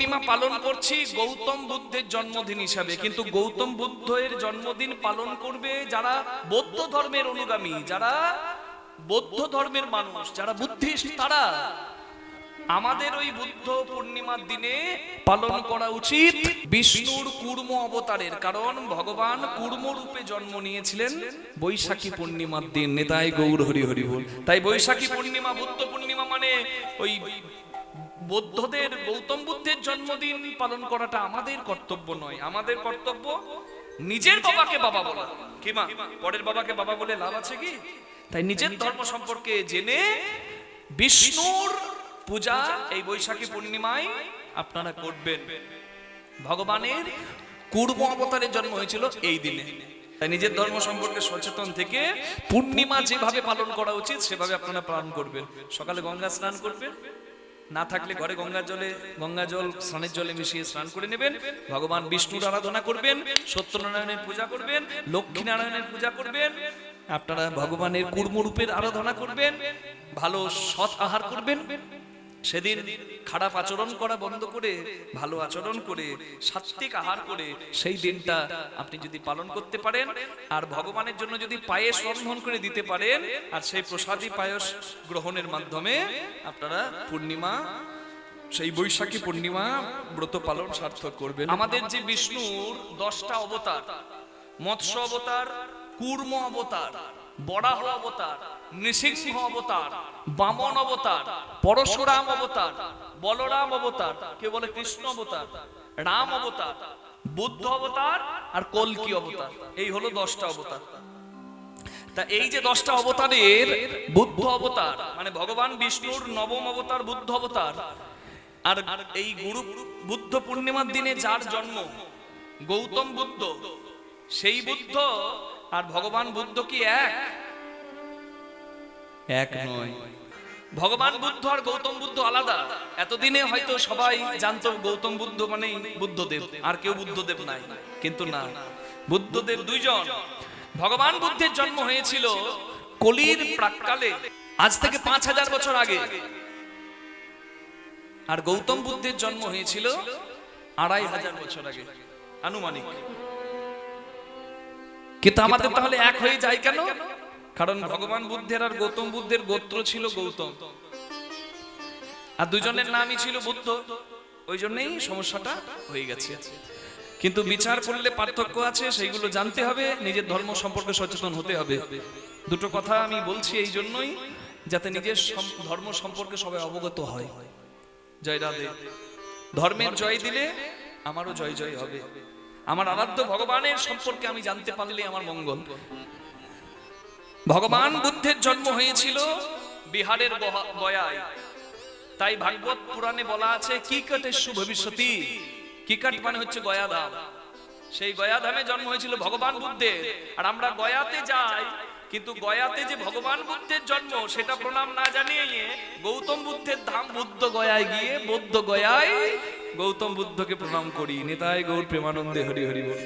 পূর্ণিমা পালন করছি গৌতম বুদ্ধের জন্মদিন হিসাবে, কিন্তু গৌতম বুদ্ধের জন্মদিন পালন করবে যারা বৌদ্ধ ধর্মের অনুগামী, যারা বৌদ্ধ ধর্মের মানুষ, যারা বুদ্ধিস্ট, তারা। আমাদের ওই বুদ্ধ পূর্ণিমার দিনে পালন করা উচিত বিষ্ণুর কুর্ম অবতারের, কারণ ভগবান কুর্ম রূপে জন্ম নিয়েছিলেন বৈশাখী পূর্ণিমার দিন। নেতাই গৌর হরি হরি বল। তাই বৈশাখী পূর্ণিমা, বুদ্ধ পূর্ণিমা মানে ওই বৌদ্ধদের, গৌতম বুদ্ধের জন্মদিন পালন করাটা আমাদের কর্তব্য নয়। আমাদের কর্তব্য নিজের বাবাকে বাবা বলা। কি মা, পরের বাবাকে বাবা বলে লাভ আছে কি? তাই নিজের ধর্ম সম্পর্কে জেনে বিষ্ণুর পূজা এই বৈশাখী পূর্ণিমায় আপনারা করবেন। ভগবানের কুর্ম অবতারের জন্ম হয়েছিল এই দিনে। তাই নিজের ধর্ম সম্পর্কে সচেতন থেকে পূর্ণিমা যেভাবে পালন করা উচিত সেভাবে আপনারা পালন করবেন। সকালে গঙ্গা স্নান করবেন, না থাকলে ঘরে গঙ্গা জল স্নানের জলে মিশিয়ে স্নান করে নেবেন। ভগবান বিষ্ণুর আরাধনা করবেন, সত্যনারায়ণের পূজা করবেন, লক্ষ্মী নারায়ণের পূজা করবেন। আপনারা ভগবানের কুর্মরূপের আরাধনা করবেন, ভালো সৎ আহার করবেন। সেদিন খারাপ আচরণ করা বন্ধ করে ভালো আচরণ করে সাত্বিক আহার করে সেই দিনটা আপনি যদি পালন করতে পারেন, আর ভগবানের জন্য যদি পায়েস রন্ধন করে দিতে পারেন, আর সেই প্রসাদী পায়েস গ্রহণের মাধ্যমে আপনারা পূর্ণিমা, সেই বৈশাখী পূর্ণিমা ব্রত পালন সার্থক করবেন। আমাদের যে বিষ্ণুর 10টা অবতার, মৎস্য অবতার, কুর্ম অবতার, বরাহ অবতার, নৃসিংহ অবতার, বামন অবতার, পরশুরাম অবতার, বলরাম অবতার, কে বলে কৃষ্ণ অবতার, রাম অবতার, বুদ্ধ অবতার আর কল্কি অবতার, এই হলো 10টা অবতার। তা এই যে 10টা অবতারের বুদ্ধ অবতার মানে ভগবান বিষ্ণুর নবম অবতার বুদ্ধ অবতার, আর এই গুরু বুদ্ধ পূর্ণিমার দিনে যার জন্ম গৌতম বুদ্ধ, সেই বুদ্ধ আর ভগবান বুদ্ধ কি এক নয়। ভগবান বুদ্ধ আর গৌতম বুদ্ধ আলাদা। এতদিনে হয়তো সবাই জানতো গৌতম বুদ্ধ মানেই বুদ্ধদেব, আর কেউ বুদ্ধদেব নাই, কিন্তু না, বুদ্ধদেব দুইজন। ভগবান বুদ্ধের জন্ম হয়েছিল কলির প্রাক্কালে, আজ থেকে 5000 বছর আগে, আর গৌতম বুদ্ধের জন্ম হয়েছিল 2500 বছর আগে আনুমানিক। কিন্তু আমাদের তাহলে এক হয়ে যায় কেন? কারণ ভগবান বুদ্ধের আর গৌতম বুদ্ধের গোত্র ছিল গৌতম, আর দুজনের নামই ছিল বুদ্ধ, ওই জন্যই সমস্যাটা হয়ে গেছে। কিন্তু বিচার করলে পার্থক্য আছে, সেইগুলো জানতে হবে, নিজের ধর্ম সম্পর্কে সচেতন হতে হবে। দুটো কথা আমি বলছি এই জন্যই, যাতে নিজের ধর্ম সম্পর্কে সবাই অবগত হয়। জয় রাধে। ধর্মের জয় দিলে আমারও জয় জয় হবে। আমার আরাধ্য ভগবানের সম্পর্কে আমি জানতে পারলে আমার মঙ্গল। ভগবান বুদ্ধের জন্ম হয়েছিল বিহারের গয়ায়। তাই ভাগবত পুরাণে বলা আছে কিকটেষু ভবিষ্যতি। কিকট মানে হচ্ছে গয়াধাম। সেই গয়াধামে জন্ম হয়েছিল ভগবান বুদ্ধের। আর আমরা গয়াতে যাই, কিন্তু গয়াতে যে ভগবান বুদ্ধের জন্ম সেটা প্রণাম না জানিয়ে গৌতম বুদ্ধের ধাম বুদ্ধ গয়ায় গিয়ে বৌদ্ধ গয়ায় গৌতম বুদ্ধকে প্রণাম করি। নেতাই গৌর প্রেমানন্দে হরি হরি বল।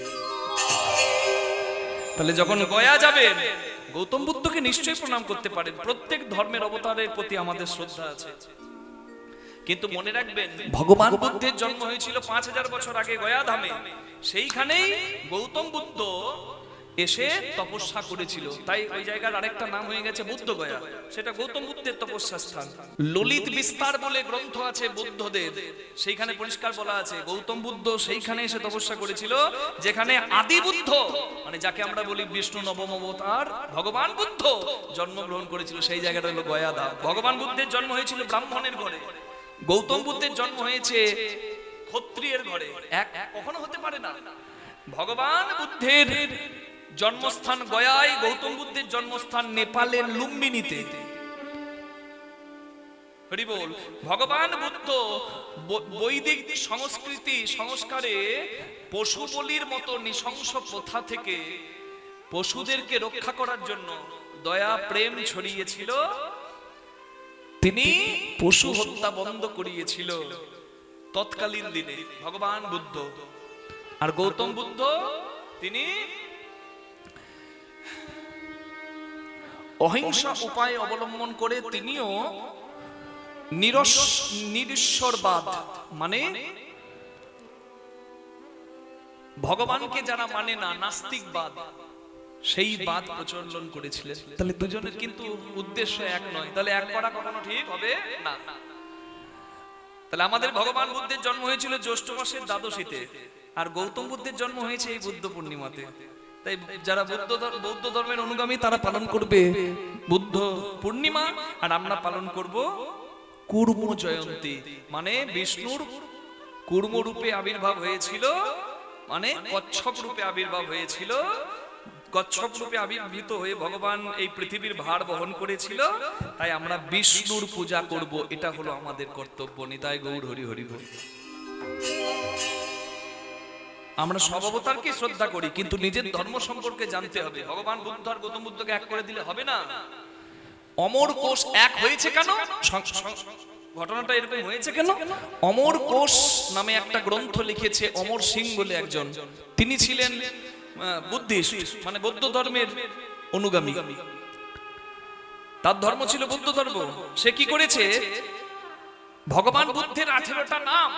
তাহলে যখন গয়া যাবেন গৌতম বুদ্ধকে নিশ্চয়ই প্রণাম করতে পারেন। প্রত্যেক ধর্মের অবতারের প্রতি আমাদের শ্রদ্ধা আছে, কিন্তু মনে রাখবেন ভগবান বুদ্ধের জন্ম হয়েছিল 5000 বছর আগে গয়া ধামে। সেইখানেই গৌতম বুদ্ধ এসে তপস্যা করেছিল। তাই ওই জায়গার আরেকটা নাম হয়ে গেছে বুদ্ধ গয়া। সেটা গৌতম বুদ্ধের তপস্যা স্থান। ললিত বিস্তার বলে গ্রন্থ আছে বুদ্ধদের, সেইখানে পরিষ্কার বলা আছে গৌতম বুদ্ধ সেইখানে এসে তপস্যা করেছিল যেখানে আদি বুদ্ধ মানে যাকে আমরা বলি বিষ্ণু নবম অবতার ভগবান বুদ্ধ জন্মগ্রহণ করেছিল। সেই জায়গাটা হলো গয়া ধাম। ভগবান বুদ্ধের জন্ম হয়েছিল ব্রাহ্মণের ঘরে, গৌতম বুদ্ধের জন্ম হয়েছে ক্ষত্রিয়ের ঘরে। এক কখনো হতে পারে না। ভগবান বুদ্ধের জন্মস্থান গয়ায়, গৌতম বুদ্ধের জন্মস্থান নেপালের লুম্বিনীতে। হরি বল। ভগবান বুদ্ধ বৈদিক সংস্কৃতি সংস্কারে পশু বলির মতো নৃশংস প্রথা থেকে পশুদেরকে রক্ষা করার জন্য দয়া প্রেম ছড়িয়েছিল। তিনি পশু হত্যা বন্ধ করিয়েছিল তৎকালীন দিনে ভগবান বুদ্ধ। আর গৌতম বুদ্ধ তিনি অহিংসা উপায় অবলম্বন করে তিনিও নিরশ্বরবাদ মানে ভগবানকে যারা মানে না, নাস্তিকবাদ, সেই বাদ প্রচলন করেছিলেন। তাহলে দুজনের কিন্তু উদ্দেশ্য এক নয়, তাহলে এক করা কখনো ঠিক হবে না। তাহলে আমাদের ভগবান বুদ্ধের জন্ম হয়েছিল জ্যৈষ্ঠ মাসের দ্বাদশীতে, আর গৌতম বুদ্ধের জন্ম হয়েছে এই বুদ্ধ পূর্ণিমাতে। তাই যারা বৌদ্ধ ধর্মের অনুগামী তারা পালন করবে বুদ্ধ পূর্ণিমা, আর আমরা পালন করব কুর্ম জয়ন্তী, মানে বিষ্ণুর কুর্ম রূপে আবির্ভাব হয়েছিল, মানে কচ্ছপ রূপে আবির্ভাব হয়েছিল। কচ্ছপ রূপে আবির্ভূত হয়ে ভগবান এই পৃথিবীর ভার বহন করেছিল, তাই আমরা বিষ্ণুর পূজা করব, এটা হলো আমাদের কর্তব্য। নিতাই গৌর হরি হরি বল। আমরা সব অবতারকে শ্রদ্ধা করি, কিন্তু নিজের ধর্ম সম্পর্কে জানতে হবে। ভগবান বুদ্ধ আর গৌতম বুদ্ধকে এক করে দিলে হবে না। অমর কোষ এক হয়েছে কেন? ঘটনাটা এরকম হয়েছে কেন? অমর কোষ নামে একটা গ্রন্থ লিখেছে অমর সিং বলে একজন, তিনি ছিলেন বুদ্ধিস্ট, মানে বৌদ্ধ ধর্মের অনুগামী। তার ধর্ম ছিল বৌদ্ধ ধর্ম। সে কি করেছে, ভগবান বুদ্ধের 18টা নাম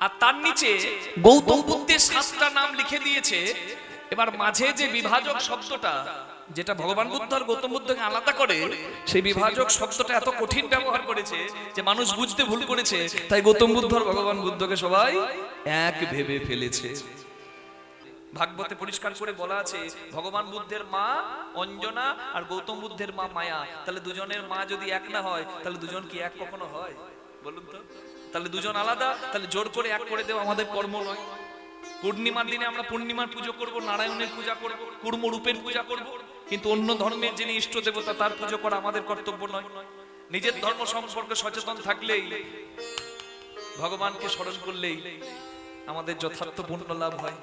আর তার নিচে গৌতম বুদ্ধের 7টা নাম লিখে দিয়েছে। এবার মাঝে যে বিভাজক শব্দটা, যেটা ভগবান বুদ্ধ আর গৌতম বুদ্ধকে আলাদা করে, সেই বিভাজক শব্দটা এত কঠিন ব্যবহার করেছে যে মানুষ বুঝতে ভুল করেছে, তাই গৌতম বুদ্ধ আর ভগবান বুদ্ধকে সবাই এক ভেবে ফেলেছে। ভাগবতে পরিষ্কার করে বলা আছে, ভগবান বুদ্ধের মা অঞ্জনা আর গৌতম বুদ্ধের মা মায়া। তাহলে দুজনের মা যদি এক না হয়, তাহলে দুজন কি এক কখনো হয়? বলুন তো। তাহলে দুজন আলাদা, তাহলে জোর করে এক করে দেওয়া আমাদের কর্ম নয়। পূর্ণিমার দিনে আমরা পূর্ণিমার পুজো করব, নারায়ণের পূজা করব, কুর্ম রূপের পূজা করব, কিন্তু অন্য ধর্মের যিনি ইষ্ট দেবতা তার পুজো করা আমাদের কর্তব্য নয়। নিজের ধর্ম সম্পর্কে সচেতন থাকলেই, ভগবানকে স্মরণ করলেই আমাদের যথার্থ পুণ্য লাভ হয়।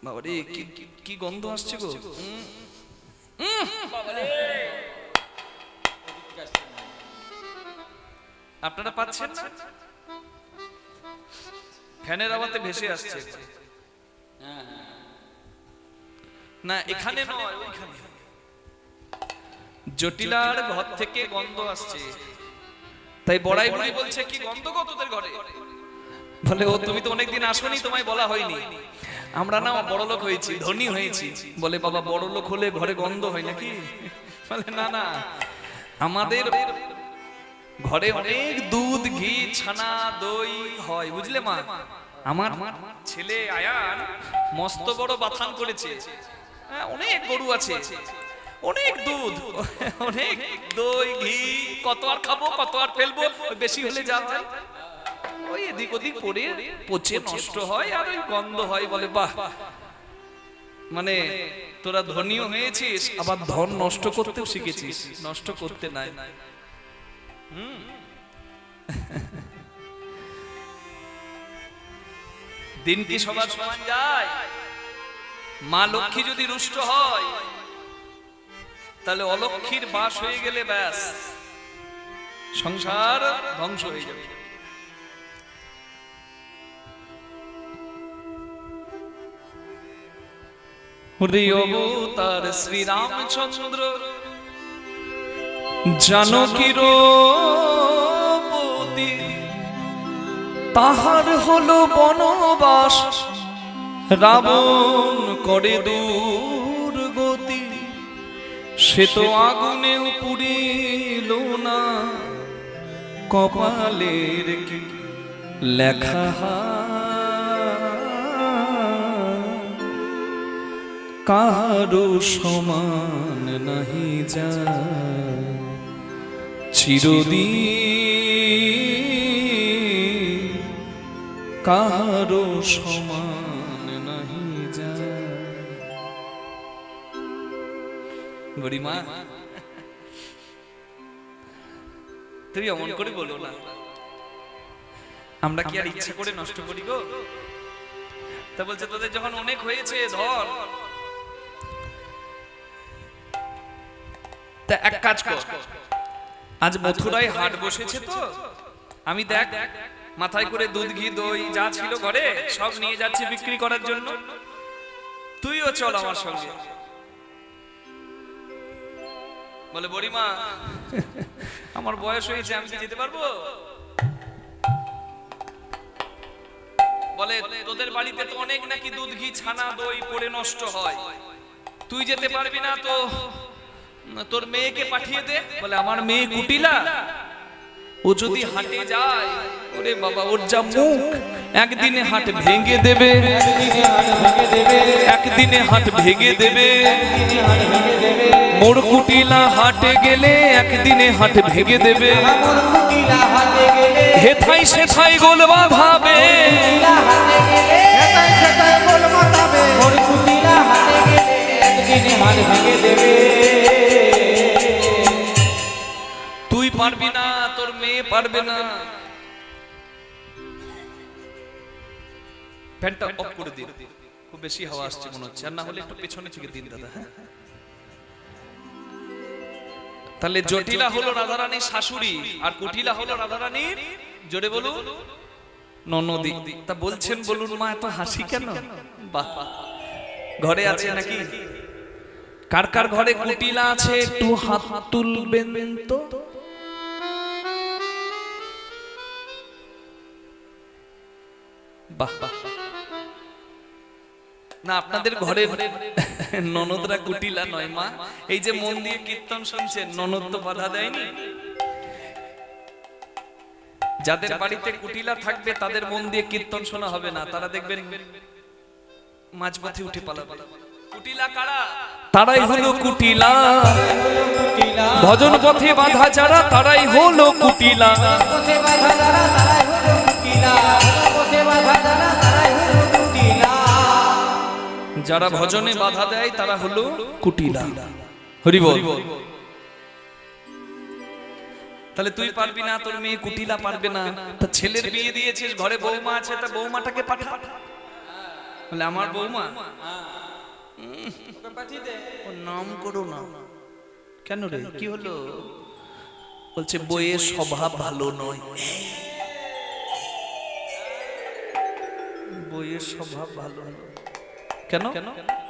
বাবারে কি গন্ধ আসছে গো! আপনারা পাচ্ছেন না? ফ্যানের আওয়াজে ভেসে আসছে না, এখানে নয়, ওইখানে। জটিলার ঘর থেকে গন্ধ আসছে, তাই বড়াই বুড়ি বলছে, কি গন্ধ গো তোদের ঘরে? বলে, ও তুমি তো অনেকদিন আসোনি, তোমায় বলা হয়নি। আমরা না বড় লোক হয়েছি, ধনী হয়েছি। বলে, বাবা বড় লোক হলে ঘরে গন্ধ হয় নাকি? বলে, না না, আমাদের ঘরে অনেক দুধ, ঘি, ছানা, দই হয়, বুঝলে মা। আমার ছেলে আয়ান মস্ত বড় বাথান করেছে, অনেক গরু আছে, অনেক দুধ, অনেক দই, ঘি, কত আর খাবো, কত আর ফেলবো, বেশি হলে যা হয় ওই এদিক ওদিক পড়ে পচে নষ্ট হয়, আর ওই গন্ধ হয়। বলে, বাহ, মানে তোরা ধনীও হয়েছিস, আবার ধন নষ্ট করতেও শিখেছিস। নষ্ট করতে নাই। দিন কি সবার সমান যায়? মা লক্ষ্মী যদি রুষ্ট হয়, তাহলে অলক্ষ্মীর বাস হয়ে গেলে ব্যাস, সংসার ধ্বংস হয়ে যাবে। অবতার শ্রীরামচন্দ্র জানকীর পতি, তাহার হলো বনবাস, রাবণ করে দুর্গতি। সে তো আগুনেও পুড়িল না, কপালের কি লেখা কারো সমান নাহি যায়, চিরদিন কারো সমান নাহি যায়। গরিমা, তুই অমন করে বলো না, আমরা কি আর ইচ্ছা করে নষ্ট করি গো? তা বলছে, তোদের যখন অনেক হয়েছে ধন, তা এক কাজ কর, আজ মথুরায় হাট বসেছে, তো আমি দেখ মাথায় করে দুধ, ঘি, দই যা ছিল ঘরে সব নিয়ে যাচ্ছি বিক্রি করার জন্য, তুইও চল আমার সঙ্গে। বলে, বড়িমা আমার বয়স হয়েছে, আমি কি যেতে পারবো? বলে তোদের বাড়িতে তো অনেক নাকি দুধ ঘি ছানা দই পড়ে নষ্ট হয়, তুই যেতে পারবি না তো তোর মেয়েকে পাঠিয়ে দে। বলে আমার মেয়ে কুটিলা, ও যদি হাটে যায়, ওরে বাবা ওর যা মুখ, একদিনে হাট ভেঙে দেবে, একদিনে হাট ভেঙে দেবে। মোর কুটিলা হাটে গেলে একদিনে হাট ভেঙে দেবে, হেথাই সেথাই গোল বাঁধাবে, তুই পারবি না, তোর মেয়ে পারবে না। ফ্যানটা অফ করে দিন, খুব বেশি হাওয়া আসছে মনে হচ্ছে, আর না হলে একটু পেছনে থেকে দিন দাদা। হ্যাঁ, তাহলে জটিলা হলো রাধারানীর শাশুড়ি, আর কুটিলা হলো রাধারানীর, জোরে বলুন, ননদি। তা বলছেন বলুন মা এত হাসি কেন? বাহ, ঘরে আছে নাকি? কার কার ঘরে কুটিলা আছে একটু হাত তুলবেন তো। বাহ বাহ, না আপনাদের ঘরে ননদরা কুটিলা নয় মা, এই যে মন দিয়ে কীর্তন শুনছেন, ননদ তো বাধা দেয়নি। যাদের বাড়িতে কুটিলা থাকবে তাদের মন দিয়ে কীর্তন শোনা হবে না, তারা দেখবেন মাঝপথে উঠে পালাবে। কুটিলা কারা? তারাই হলো কুটিলা, ভজন পথে বাধা যারা তারাই হলো কুটিলা, যারা ভজনে বাধা দেয় তারা হলো কুটিলা। হরি বল। তাহলে তুই পারবি না, তোর মেয়ে কুটিলা পারবে না, তা ছেলের বিয়ে দিয়েছিস, ঘরে বৌমা আছে, তা বৌমাটাকে পাঠা। বলে আমার বৌমা, ওর নাম করো না। কেন রে, কি হলো? বলছে বইয়ের স্বভাব ভালো নয়। বইয়ের স্বভাব ভালো নয় কেন?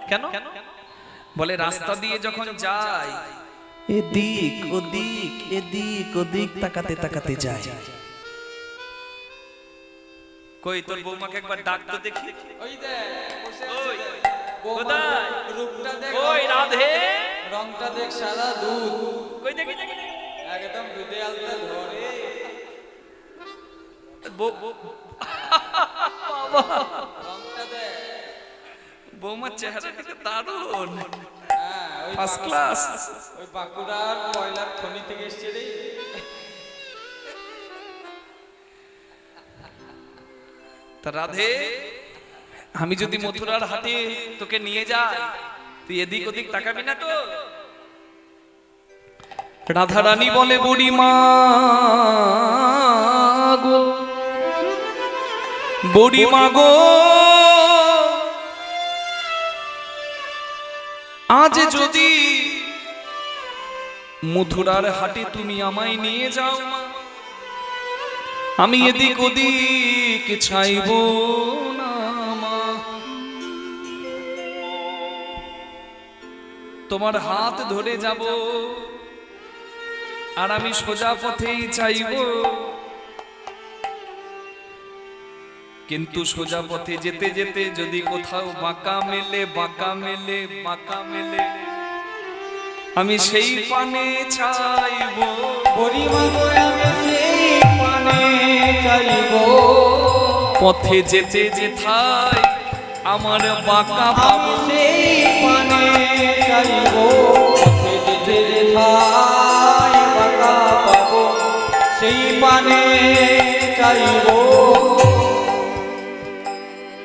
কেন? বলে রাস্তা দিয়ে যখন যায় এদিক ওদিক এদিক ওদিক তাকাতে তাকাতে যায়। কই তোর বৌমাকে একবার ডাক তো দেখি। ওই দেখ বসে আছে, কোথায়? রূপটা দেখ, ওই রাধে, রংটা দেখ সাদা দুধ। কই দেখি দেখি, একদম দুধে আলতা ধরে। বাবা রংটা দেখ, বৌমার চেহারাটা দারুণ, ফার্স্ট ক্লাস। ওই বাঁকুড়ার কয়লার খনি থেকে এসেছে রে। তা রাধে, আমি যদি মথুরার হাটে তোকে নিয়ে যাই, তুই এদিক ওদিক তাকাবি না তো? রাধা রানী বলে বুড়ি মা গো, বুড়ি মা গো, আজ যদি মথুরার হাটে তুমি আমায় নিয়ে যাও মা, আমি এদিক ওদিক চাইব না মা, তোমার হাত ধরে যাব, আর আমি সোজা পথেই চাইব। কিন্তু সোজা পথে যেতে যেতে যদি কোথাও বাঁকা মেলে, বাঁকা মেলে, বাঁকা মেলে, আমি সেই পানে চাইব। পথে যেতে যেথায় আমার বাঁকা পাবো, সেই পানে চাইব। পথে যেতে যেথায় বাঁকা পাবো, সেই পানে চাইব।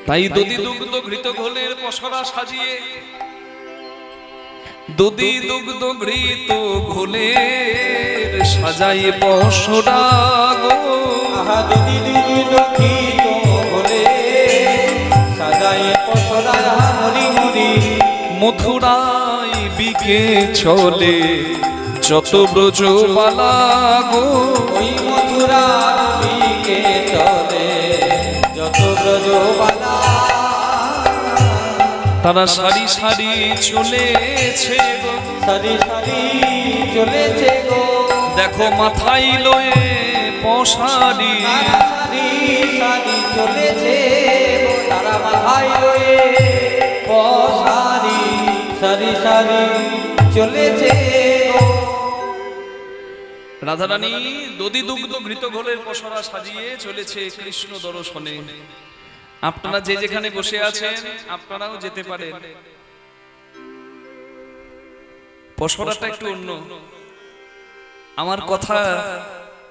তাই দধি দুগ্ধ ঘৃত ঘোলের পসরা সাজিয়ে, দধি দুগ্ধ ঘৃত ঘোলের সাজাই পসরা গো, দধি দুগ্ধ ঘৃত ঘোলের সাজাই পসরা। হরি হরি মথুরায় বিকে চলে যত ব্রজবালা গো, ওই মথুরার বিকে চলে যত ব্রজবালা, তারা সারি সারি চলেছে গো, সারি সারি চলেছে গো। দেখো মাথায় লয়ে পশারি, সারি সারি চলেছে গো তারা মাথায় রয়ে সারি সারি সারি চলেছে গো। রাধারানী দধি দুগ্ধ ঘৃত ঘোলের পসরা সাজিয়ে চলেছে কৃষ্ণ দর্শনে। আপনারা যে যেখানে বসে আছেন আপনারাও যেতে পারেন। পসরাটা একটু অন্য। আমার কথা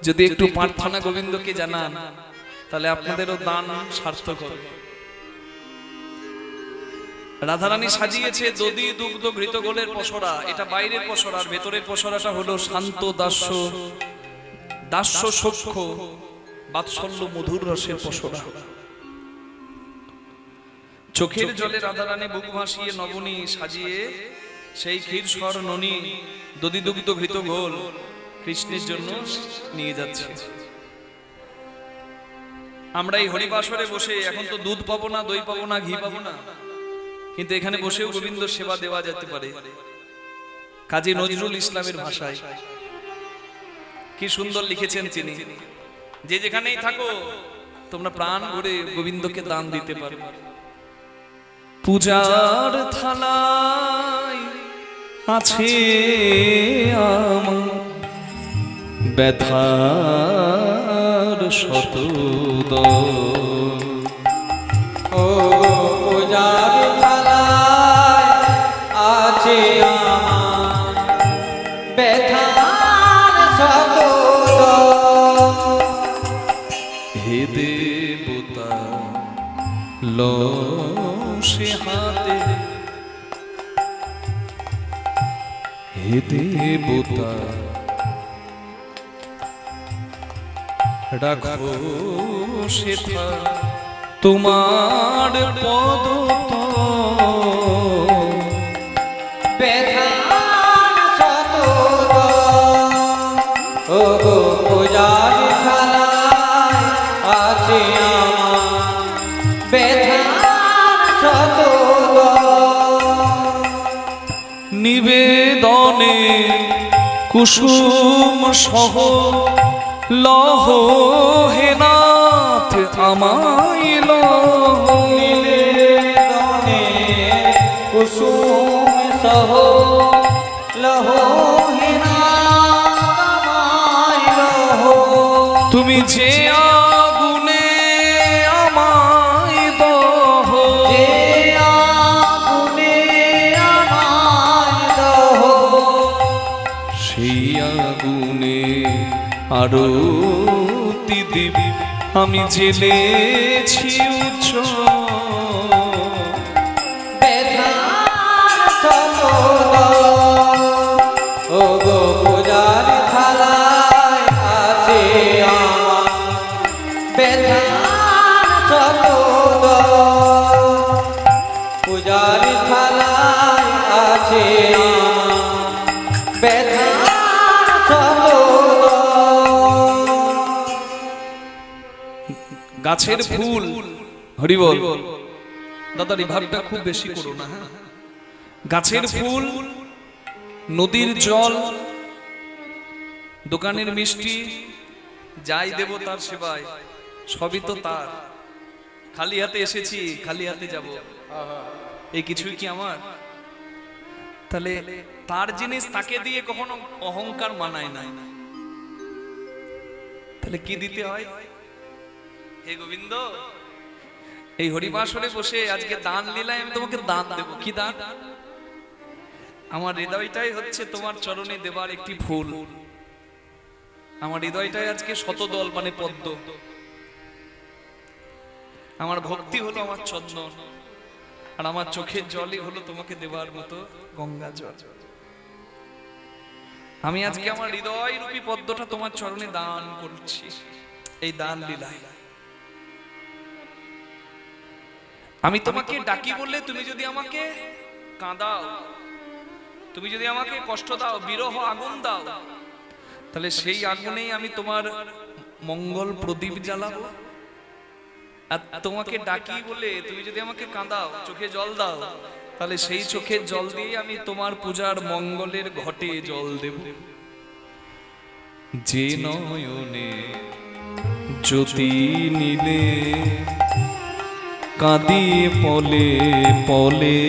যদি একটু প্রার্থনা গোবিন্দকে জানান তাহলে আপনাদেরও দান সার্থক হবে। রাধারানী সাজিয়েছে দধি দুগ্ধ ঘৃত ঘোলের পসরা, এটা বাইরের পসরা। আর ভেতরের পসরাটা হলো শান্ত দাস্য দাস্য সখ্য বাৎসল্য মধুর রসের পসরা। চোখের জলে রাধারানী বুক ভাসিয়ে নবনী সাজিয়ে সেই ক্ষীর স্বর ননী দধি দুগ্ধ ঘৃত ঘোল কৃষ্ণের জন্য নিয়ে যাচ্ছে। আমরা এই হরিবাসরে বসে এখন তো দুধ পাবো না, দই পাবো না, ঘি পাবো না, কিন্তু এখানে বসেও গোবিন্দ সেবা দেওয়া যেতে পারে কাজী নজরুল ইসলামের ভাষায়। কি সুন্দর লিখেছেন তিনি, যে যেখানেই থাকো তোমরা প্রাণ ভরে গোবিন্দকে দান দিতে পারো। পূজার থালায় আছে আমার ব্যথার শতদ, ও পূজার থালায় আছে আমার ব্যথার শতদ। হে দেবতা লো সে হাতে, হে দেবতা রাখো সেথা তোমার পদ ব্যথার শতদ, ও গো পূজার থালায় আছে আমার ব্যথার শতদ। নিবেদনে কুসুম সহ লহ হে নাথ আমায় লহ, নিবেদনে কুসুম সহ লহ হে নাথ আমায় লহ। তুমি যে আগুনে আমায় দহ, যে আগুনে আমায় দহ, সেই আগুনে আরতি দিব আমি জেলেছি উচ্চ ব্যথার শতদ, ও গো পূজার থালায় আছে আমার ব্যথার শতদ। পূজার থালায় আছে আমার ব্যথার শতদ। গাছের ফুল হরি বল। দাদা রিভাবটা খুব বেশি করো না, হ্যাঁ। গাছের ফুল, নদীর জল, দোকানের মিষ্টি, যাই দেব তার সেবায়, সবই তো তার। খালি হাতে এসেছি, খালি হাতে যাব, এই কিছুই কি আমার? তাহলে তার জিনিস তাকে দিয়ে কখনো অহংকার মানায় না। তাহলে কি দিতে হয়? হে গোবিন্দ, এই হরিবাসরে বসে আজকে দান লীলায় আমি তোমাকে দান দেব। কি দান? আমার হৃদয়টাই হচ্ছে তোমার চরণে দেবার একটি ফুল। আমার হৃদয়টাই আজকে শতদল মানে পদ্ম। আমার ভক্তি হলো আমার চন্দন, আর আমার চোখের জলই হলো তোমাকে দেবার মতো গঙ্গা জল। আমি আজকে আমার হৃদয় রূপী পদ্মটা তোমার চরণে দান করছি এই দান লীলায়। আমি তোমাকে ডাকি বললে তুমি যদি আমাকে কাঁদাও, তুমি যদি আমাকে কষ্ট দাও, বিরহ আগুন দাও, তাহলে সেই আগুনেই আমি তোমার মঙ্গল প্রদীপ জ্বালাবো। আর তোমাকে ডাকি বলে তুমি যদি আমাকে কাঁদাও, চোখে জল দাও, তাহলে সেই চোখের জল দিয়ে আমি তোমার পূজার মঙ্গলের ঘটে জল দেব। যে নয়নে জ্যোতি নীলে কাঁদিয়ে পলে পলে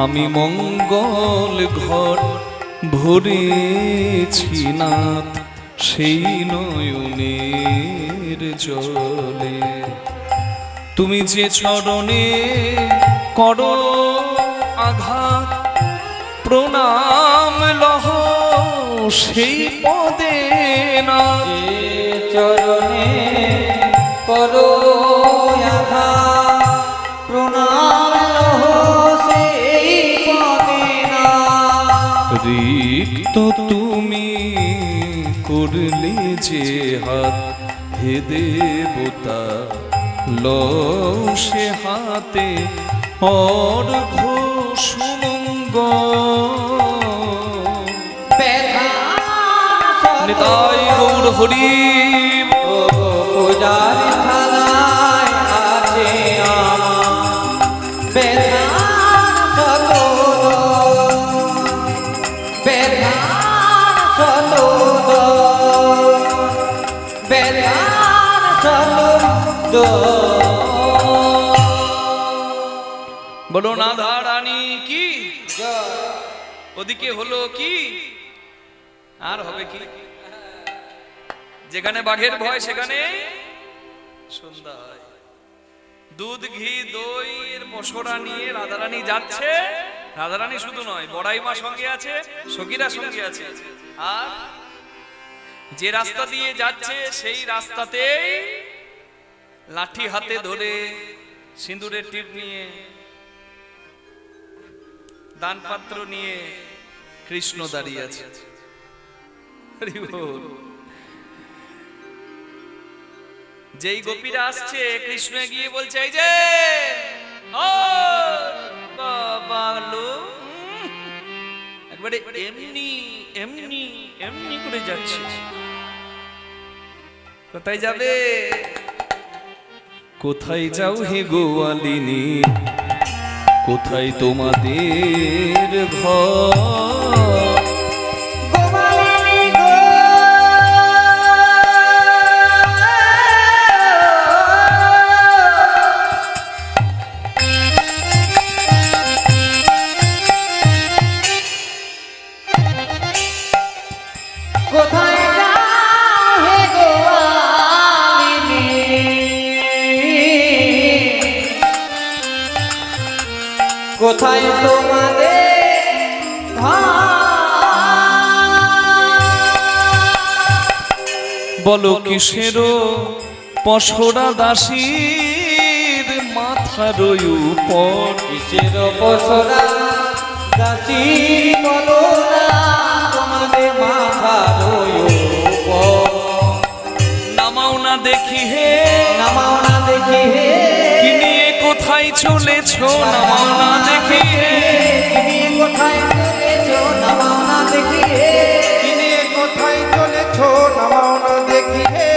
আমি মঙ্গল ঘট ভরেছি নাথ সেই নয়নের জলে। তুমি যে চরণে করো আঘাত প্রণাম লহ সেই পদে না। যে চরণে করো আঘাত প্রণাম লহ সেই পদে না। রিক্ত তুমি করলে যে হাত হে দেবতা লও সে হাতে অর্ঘ সুমঙ্গল। নিতাই গৌর হরি। পূজার থালায় আছে আমার বেধান সতোদয়, বেধান সতোদয়, বেধান সতোদয়। বলো রাধা রানী কি, ওদিকে হলো কি আর হবে কি? যেখানে বাঘের ভয় সেখানে সন্ধ্যা হয়। দুধ ঘি দই এর পসরা নিয়ে রাধারানী যাচ্ছে। রাধারানী শুধু নয়, বড়াই মা সঙ্গে আছে, সখীরা সঙ্গে আছে। আর যে রাস্তা দিয়ে যাচ্ছে সেই রাস্তাতেই লাঠি হাতে ধরে সিঁদুরের টিপ নিয়ে দানপাত্র নিয়ে কৃষ্ণ দাঁড়িয়ে আছে। হরি বল। যেই গোপীরা আসছে কৃষ্ণ গিয়ে বলছে এই যে ও বাবা লো, একবারে এমনি এমনি এমনি করে যাচ্ছে। কোথায় যাবে? কোথায় যাও হে গোয়ালিনী, কোথায় তোমাদের ঘর? কোথায় যাও হে গোয়ালিনী, কোথায় তোমাদের ঘর? বলো কিসেরও পসরা দাসীর মাথার উপর? কিসের পসরা দাসী বলো না তোমাদের মাথার উপর? নামাও না দেখি হে, নামাও না দেখি হে, কি নিয়ে কোথায় চলেছো? নামাও না দেখি হে, কি নিয়ে কোথায় চলেছো? নামাও না দেখি হে, কি নিয়ে কোথায় চলেছো? নামাও না দেখি হে।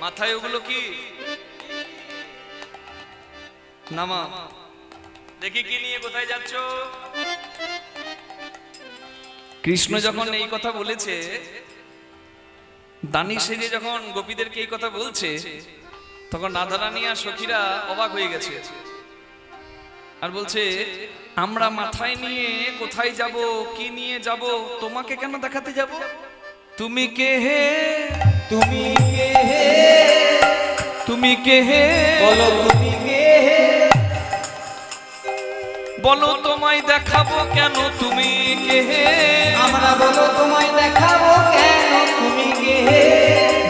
মাথায় ওগুলো কি? নামা দেখি কি নিয়ে কোথায় যাচ্ছ? কৃষ্ণ যখন এই কথা বলেছে, দানি সেজে যখন গোপীদেরকে এই কথা বলছে, তখন রাধারানী আর সখীরা অবাক হয়ে গেছে আর বলছে আমরা মাথায় নিয়ে কোথায় যাব, কি নিয়ে যাব? তোমাকে কেন দেখাতে যাব? তুমি কে হে? তুমি কে হে? তুমি কে হে? বলো তুমি কে হে? বলো তোমায় দেখাবো কেন? তুমি কে হে? আমরা বলো তোমায় দেখাবো কেন? তুমি কে হে?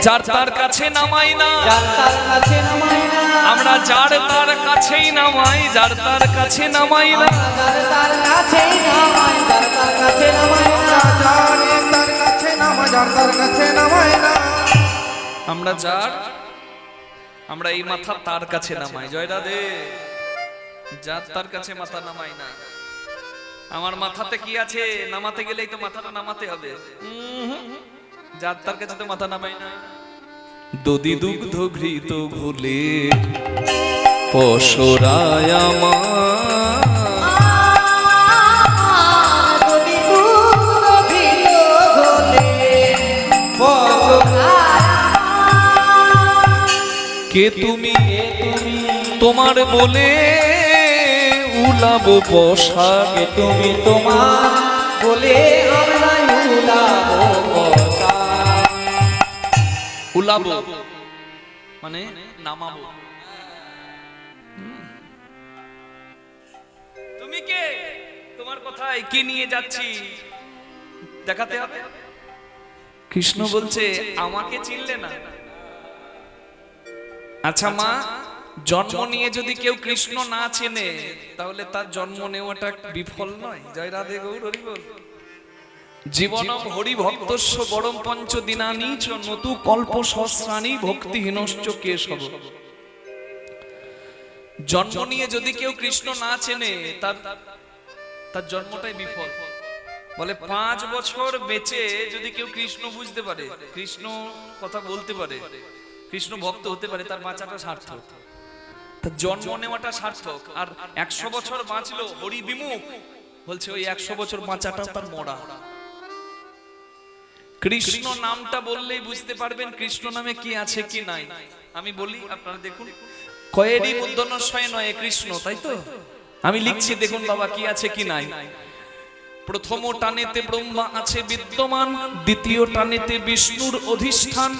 যার তার কাছে নামাই না, যার তার কাছে নামাই না, আমরা যার তার কাছেই নামাই, যার তার কাছে নামাই না। যার তার কাছেই নামাই, যার তার কাছে নামাই না। জানে তার কাছে নামা, যার তার কাছে নামায় না। আমরা যার, আমরা এই মাথা তার কাছে নামাই। জয় রাধে। যার তার কাছে মাথা নামাই না। আমার মাথাতে কি আছে? নামাতে গেলেই তো মাথাটা নামাতে হবে। যার তার কাছে তো মাথা নামাই না। দধি দুগ্ধ ঘৃত ঘুলে পসরায় আমার, যদি দুধ দিল কে তুমি কে তুমি তোমার বলে উলাবো পোশাক কে তুমি তোমার বলে আমরা উড়াবো বসাক। উলাবো মানে নামাবো। তুমি কে, তোমার কথায় কি নিয়ে যাচ্ছি দেখাতে হবে। কৃষ্ণ বলছে আমাকে চিনলে না। আচ্ছা মা, জন্ম নিয়ে যদি কেউ কৃষ্ণ না চেনে তাহলে তার জন্ম নেওয়াটা বিফল নয়? জয় রাধে গৌর হরি বল। জীবনম হরি ভক্তস্য বরম পঞ্চ দিনানি চ নতু কল্প সহস্রাণি ভক্তিহীনশ্চ কেশব। জন্ম নিয়ে যদি কেউ কৃষ্ণ না চেনে তার জন্মটাই বিফল। বলে 5 বছর বেঁচে যদি কেউ কৃষ্ণ বুঝতে পারে, কৃষ্ণ কথা বলতে পারে, কৃষ্ণ ভক্ত হতে পারে, তার বাঁচাটা সার্থক, তার জন্ম নেওয়াটা সার্থক। আর 100 বছর বাঁচলো হরি বিমুখ, বলছে ওই 100 বছর বাঁচাটা তার মরা। কৃষ্ণ নামটা বললেই বুঝতে পারবেন কৃষ্ণ নামে কি আছে কি নাই। আমি বলি আপনারা দেখুন, কয়েরই মূর্ধন্যস্বয়ে নয় কৃষ্ণ, তাই তো? আমি লিখছি দেখুন বাবা কি আছে কি নাই। প্রথম টানেতে ব্রহ্মা আছে বিদ্যমান, দ্বিতীয় টানেতে বিষ্ণুর অধিষ্ঠান,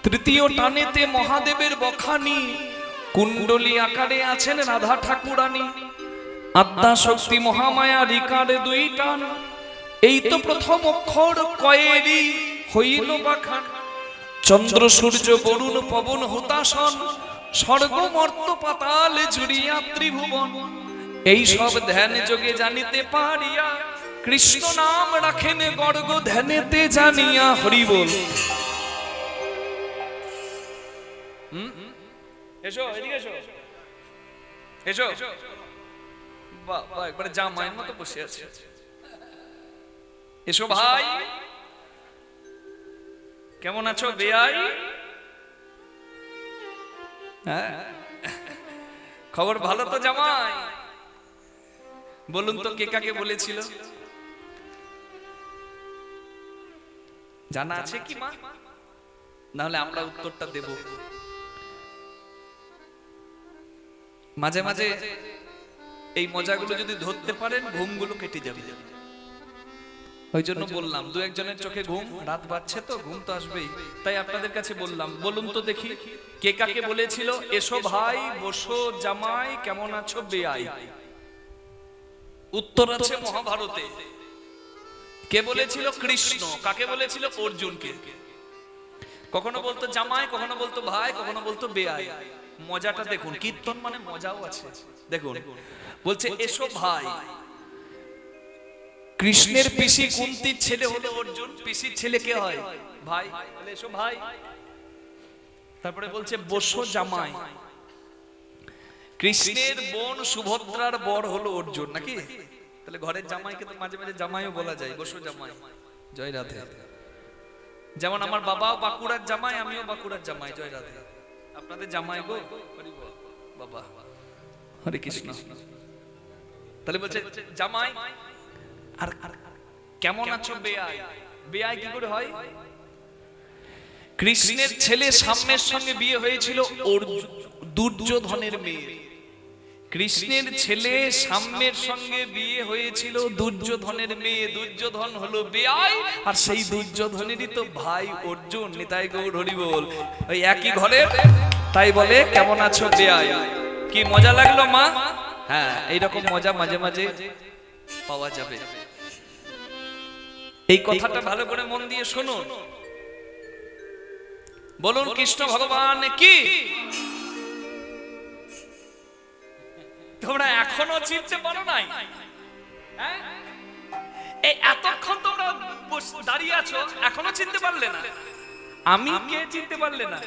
তৃতীয় টানেতে মহাদেবের বখানি, কুণ্ডলী আকারে আছেন রাধা ঠাকুরানী, আদ্যা শক্তি মহামায়া রিকারে 2 টান। এই তো প্রথম অক্ষর কয়েরি হইল বাখান। চন্দ্র সূর্য বরুণ পবন হুতাসন, স্বর্গ মর্ত পাতাল জুড়িয়া ত্রিভুবন। এই সব ধ্যান যোগে জানিতে পারিয়া, কৃষ্ণ নাম রাখেন গর্গ ধ্যানেতে জানিয়া। হরি বল। এসো এদিকে এসো, এসো। বাহ বাহ, একবারে জামাইয়ের মতো বসে আছে। এসো ভাই, কেমন আছো বেয়াই? খবর ভালো তো জামাই? বলুন তো কে কাকে বলেছিল? জানা আছে কি মা? নাহলে আমরা উত্তরটা দেব। মাঝে মাঝে এই মজাগুলো যদি ধরতে পারেন ঘুমগুলো কেটে যাবে। ওই জন্য বললাম 2-1 জনের চোখে ঘুম, রাত বাজছে তো ঘুম তো আসবেই, তাই আপনাদের কাছে বললাম। বলুন তো দেখি কে কাকে বলেছিল এসো ভাই বসো জামাই কেমন আছো বেয়াই? উত্তর আছে মহাভারতে। কে বলেছিল? কৃষ্ণ। কাকে বলেছিল? অর্জুনকে। কখনো বলতো জামাই, কখনো বলতো ভাই, কখনো বলতো বেয়াই। মজাটা দেখুন, কীর্তন মানে মজাও আছে। দেখুন বলছে এসো ভাই। কৃষ্ণের পিসি কুন্তির ছেলে হলো অর্জুন, পিসির ছেলে কে হয়? ভাই। বলে এসো ভাই। তারপরে বলছে বসো জামাই। কৃষ্ণের বোন সুভদ্রার বর হলো অর্জুন, নাকি? তাহলে ঘরের জামাইকে তো মাঝে মাঝে জামাইও বলা যায়, বসো জামাই। জয় রাধে। যেমন আমার বাবাও বাঁকুড়ার জামাই, আমিও বাঁকুড়ার জামাই। জয় রাধে। আপনাদের জামাই গো বাবা, হরে কৃষ্ণ। তাহলে বলছে জামাই। আর কেমন আছো বেয়াই? বেয়াই কি করে হয়? কৃষ্ণের ছেলে সাম্যের সঙ্গে বিয়ে হয়েছিল দুর্যোধনের মেয়ে। কৃষ্ণের ছেলে সাম্যের সঙ্গে বিয়ে হয়েছিল দুর্যোধনের মেয়ে। দুর্যোধন হলো বেয়াই, আর সেই দুর্যোধনেরই তো ভাই অর্জুন। নিতাই গৌর হরি বল। ওই একই ঘরে, তাই বলে কেমন আছো বেয়াই। কি মজা লাগলো মা? হ্যাঁ, এইরকম মজা মাঝে মাঝে পাওয়া যাবে। এই কথাটা ভালো করে মন দিয়ে শুনুন। বলুন কৃষ্ণ ভগবান কি? তোমরা এখনো চিনতে পারো নাই? এই এতক্ষণ তোমরা দাঁড়িয়ে আছো, এখনো চিনতে পারলে না? আমি কে চিনতে পারলে না?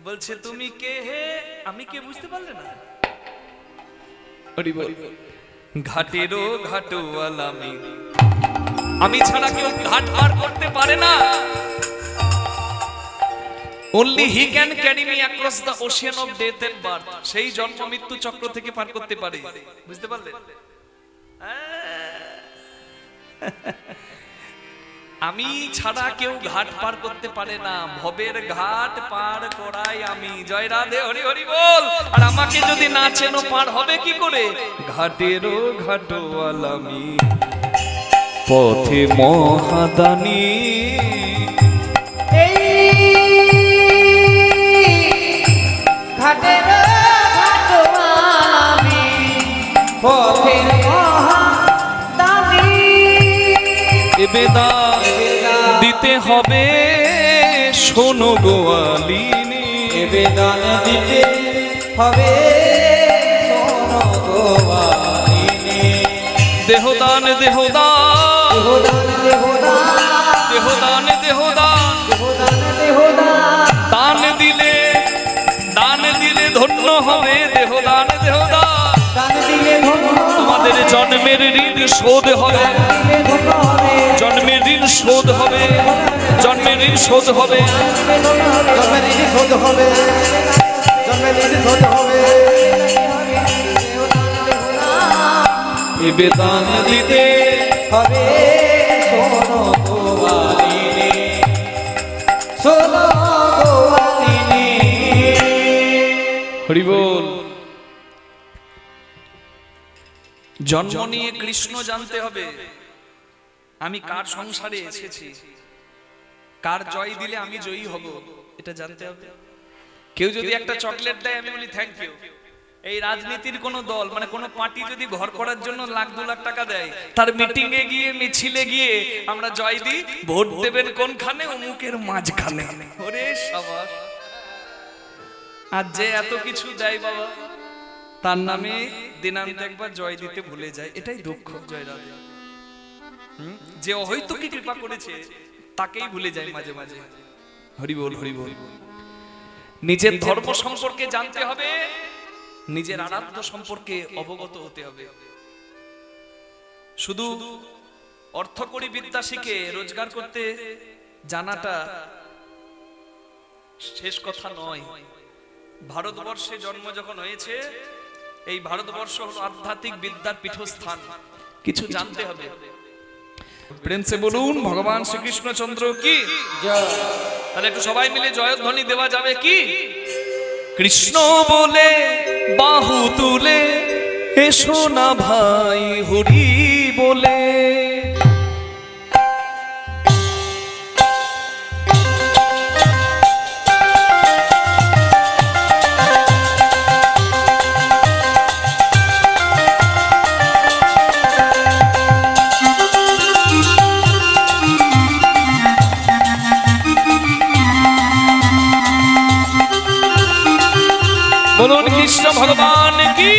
বলছে তুমি কে হে, আমি কে বুঝতে পারলে না? ঘাটেরও ঘাটওয়ালা আমি ছাড়া কেউ ঘাট পার করতে পারে না। Only he can carry me across the ocean of death and birth. সেই জন্ম মৃত্যু চক্র থেকে পার করতে পারে। বুঝতে পারলে? আমি ছাড়া কেউ ঘাট পার করতে পারে না, ভবের ঘাট পার করাই আমি। জয় রাধে, হরি হরি বল। আর আমাকে যদি না চেনো পার হবে কি করে? ঘাটেরও ঘাটওয়াল আমি, পথে মহাদানী। ঘাটের ঘাটওয়ালি পথের মহাদানী। বেদান দিতে হবে শোনো গোয়ালিনী, বেদান দিতে হবে শোনো গোয়ালিনী। দেহদান দেহদান দেহদান দেহদান দেহদান দেহদান দেহদান দেহদান দান দিলে ধন্য হবে। দেহদান দেহদান দান দিলে ধন্য তোমাদের জন্মের ঋণ শোধ হবে, দিলে ধন্য হবে। জন্মের ঋণ শোধ হবে, জন্মের ঋণ শোধ হবে। জন্মের ঋণ শোধ হবে, জন্মের ঋণ শোধ হবে। এবে দান দিতে হবে শোনো গোয়ালিনী, শোনো গোয়ালিনী। হরি বল। জন্ম নিয়ে কৃষ্ণ জানতে হবে আমি কার সংসারে এসেছি, কার জয় দিলে আমি জয়ী হব, এটা জানতে হবে। কেউ যদি একটা চকলেট দেয় আমি বলি থ্যাংক ইউ। এই রাজনীতির কোন দল মানে কোন পার্টি যদি ঘর করার জন্য লাখ 2 লাখ টাকা দেয়, তার মিটিং এ গিয়ে মিছিলে গিয়ে আমরা জয় দিই, ভোট দেবেন কোনখানে? অমুকের মাঝখানে। ওরে সাবাস। আর যে এত কিছু দেয় বাবা, তার নামে দিনান্তে একবার জয় দিতে ভুলে যায়, এটাই দুঃখ। জয় রাধে। যে অহৈতুকী কৃপা করেছে তাকেই ভুলে যায় মাঝে মাঝে। হরি বল, হরি বল। নিজের ধর্ম সম্পর্কে জানতে হবে, নিজের আরাধ্য সম্পর্কে অবগত হতে হবে। শুধু অর্থকরী বিদ্যা শিখে রোজগার করতে জানাটা শেষ কথা নয়। ভারতবর্ষে জন্ম যখন হয়েছে, এই ভারতবর্ষ হলো আধ্যাত্মিক বিদ্যার পীঠস্থান। কিছু জানতে হবে। প্রেম সে বলুন ভগবান শ্রীকৃষ্ণচন্দ্র কি। তাহলে একটু সবাই মিলে জয়ধ্বনি দেওয়া যাবে কি? কৃষ্ণ বলে বাহু তুলে এসো না ভাই হরি বলে। বলুন কৃষ্ণ ভগবান কি।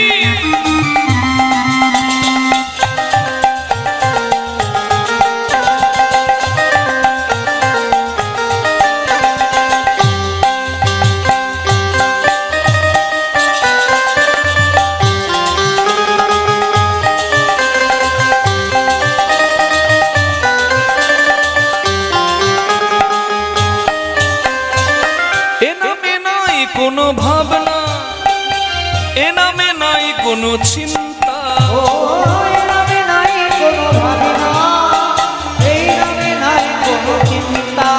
এ নামে নাই কোনো ভাবনা, এ নামে নাই কোনো চিন্তা, ও এই নামে নাই কোনো ভাবনা, এই নামে নাই কোনো চিন্তা।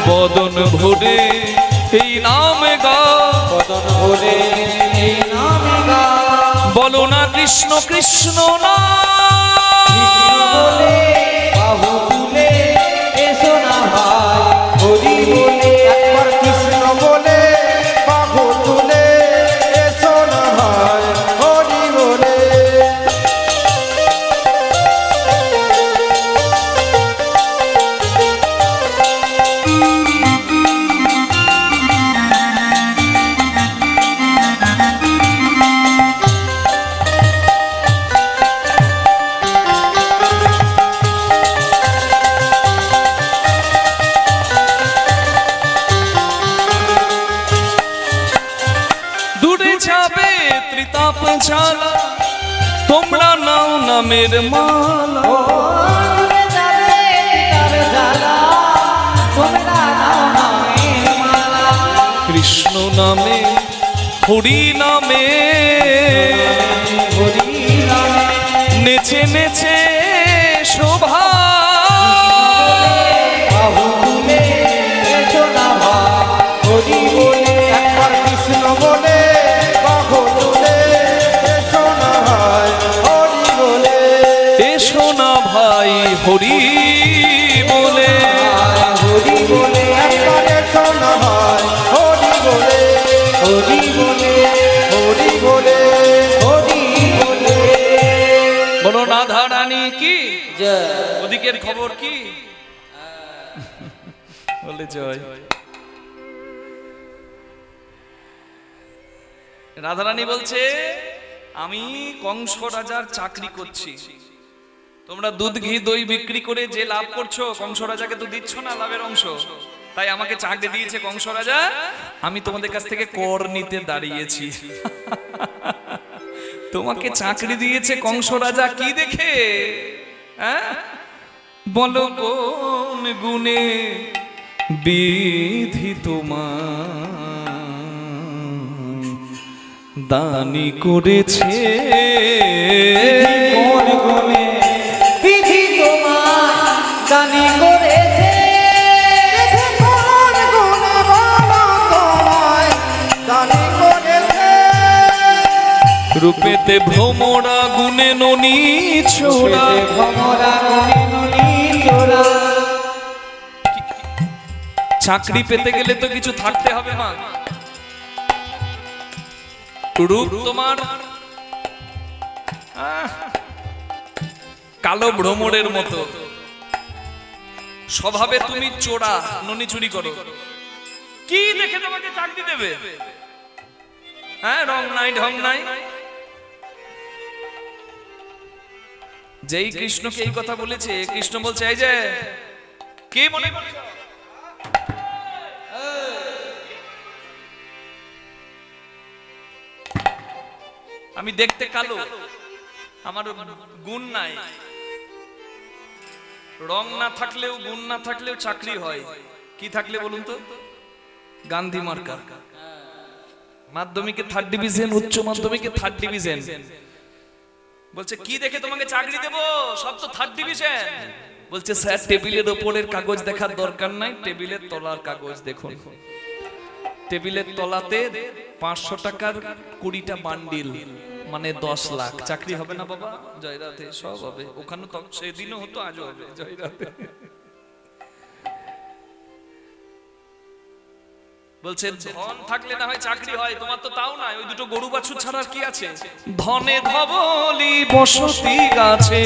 বদন ভরে এই নামে গা, বদন ভরে এই নামে গা। বলো না কৃষ্ণ কৃষ্ণ না। কৃষ্ণ বলে বাহু তুলে এসো না ভাই হরি বলে। একবার কৃষ্ণ বলে বাহু তুলে এসো না ভাই হরি বলে। দূরে যাবে ত্রিতাপ জ্বালা, তোমরা নাও নামের মালা। ও দূরে যাবে তার জ্বালা, তোমরা নাও নামের মালা। কৃষ্ণ নামে হরি নামে হরি নামে নেচে নেচে শোভা। এসো না ভাই হরি বলে। হরি বলে একবার এসো না ভাই হরি বলে, হরি বলে হরি বলে। হরি বলে বলো রাধা রানী কি, জয়। ওদিকের খবর কি? বলে জয়। রাধারানী বলছে আমি কংস রাজার চাকরি করছি, তোমরা দুধ ঘি দই বিক্রি করে যে লাভ করছো কংস রাজাকে তো দিচ্ছ না লাভের অংশ, তাই আমাকে চাকরি দিয়েছে কংস রাজা, আমি তোমাদের কাছ থেকে কর নিতে দাঁড়িয়েছি। তোমাকে চাকরি দিয়েছে কংস রাজা কি দেখে? হ্যাঁ বলো কোন গুণে বিধি তোমার দানি করেছে? কোন গুণে বিধি তোমার দানি করেছে? কোন গুণে বলো তোমায় দানি করেছে? রূপেতে ভ্রমরা গুণে ননি ছোড়া। ভমরা গুণে ননি চোরা। চাকরি পেতে গেলে তো কিছু থাকতে হবে মা। রূপ তোমার কালো ভ্রমরের মতো, স্বভাবে তুমি চোরা, ননি চুরি করো, কি দেখে তোমাকে চাকরি দেবে? হ্যাঁ রং নাই ঢং নাই। যেই কৃষ্ণকে এই কথা বলেছে, কৃষ্ণ বলছে এই যে কি মনে করছো? আমি দেখতে কালো, আমার গুণ নাই। রং না থাকলেও গুণ না থাকলেও চাকরি হয়, কি থাকলে বলুন তো? গান্ধী মার্কা। মাধ্যমিকে 3rd ডিভিশন, উচ্চ মাধ্যমিকে 3rd ডিভিশন। বলছে কি দেখে তোমাকে চাকরি দেব? সব তো 3rd ডিভিশন। বলছে স্যার টেবিলের ওপরের কাগজ দেখার দরকার নাই, টেবিলের তলার কাগজ দেখুন। টেবিলের তলাতে 500 টাকার 20টা বান্ডিল, মানে 10 লাখ। চাকরি হবে না বাবা? জয় রাধে। সব হবে, ওখানে তো সেদিনও হতো, আজও হবে। জয় রাধে। বলছে ধন থাকলে না হয় চাকরি হয়, তোমার তো তাও নাই। ওই দুটো গরু বাছুর ছাড়া আর কি আছে? ধনে ধবলি বসতি গাছে,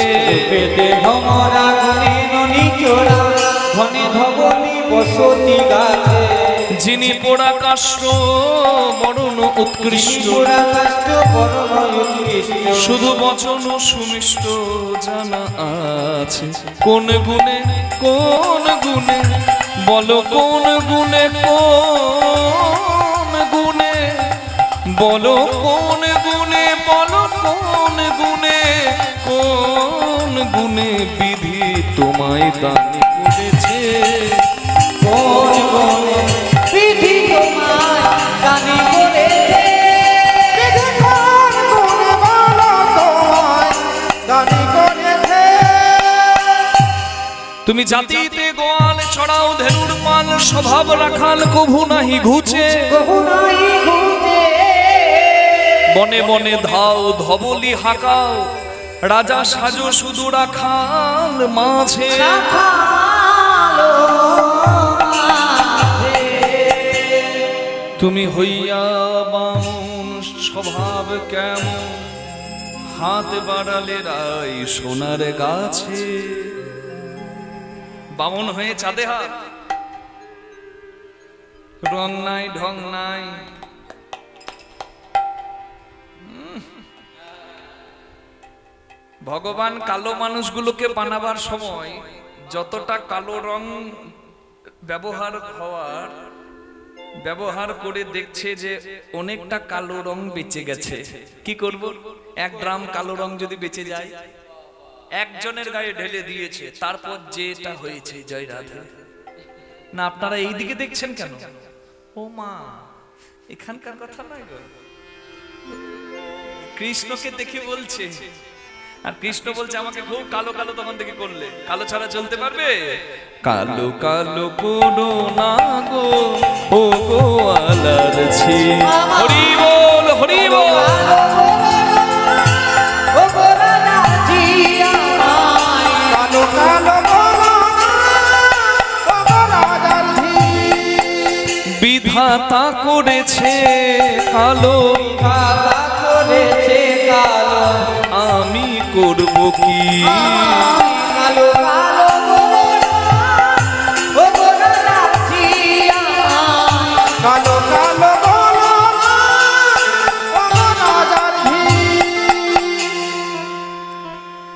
পেটে ভমরা গুণে ননি চোরা। ধনে ধবলি বসতি গাছে। যিনি পোড়া কাষ্ঠ বরণ উৎকৃষ্ট, পুরা কাষ্ট বরণ উৎকৃষ্ট। শুধু বচন সুমিষ্ট জানা আছে। কোন গুণে কোন গুণে বলো কোন গুণে, কোন গুণে বলো কোন গুণে, বলো কোন গুণে, কোন গুণে বিধি তোমায় দান করেছে? কোন গুণে বিধি তোমায় দানি করেছে? কোন গুণে বলো তোমায় দানি করেছে? তুমি জাতিতে গোয়াল ছড়াও ধেনুর পাল, স্বভাব রাখাল কভু নাহি ঘুচে। বহু নাই ঘুচে। বনে বনে ধাও ধবলি হাকাও, রাজা সাজো শুধু রাখাল মাঝে। রাখালো মাঝে। তুমি হইয়া বামুন স্বভাব কেমন, হাত বাড়ালে রাই সোনার গাছে। বামুন হয়ে চাঁদে হাত, রং নাই ঢং নাই। ভগবান কালো মানুষগুলোকে বানাবার সময় যতটা কালো রং ব্যবহার করে দেখছে যে অনেকটা কালো রং বেঁচে গেছে, কি করব? 1 গ্রাম কালো রং যদি বেঁচে যায়, একজনের গায়ে ঢেলে দিয়েছে, তারপর যেটা হয়েছে। জয় রাধা। না আপনারা এই দিকে দেখছেন কেন? ও মা, এখানকার কথা নয় গো, কৃষ্ণকে দেখে বলছে। আর কৃষ্ণ বলছে আমাকে খুব কালো কালো তখন থেকে করলে, কালো ছাড়া চলতে পারবে? কালো কালো করো না গো ও গো আলারছি। হরি বল হরি বল। ও গো রাধাজি আমার বিধাতা করেছে কালো, বিধাতা করেছে কালো, আমি করব কি? কালো কালো ও গোরা রাখছি কালো কালো বলো না, ও রাজার ধি।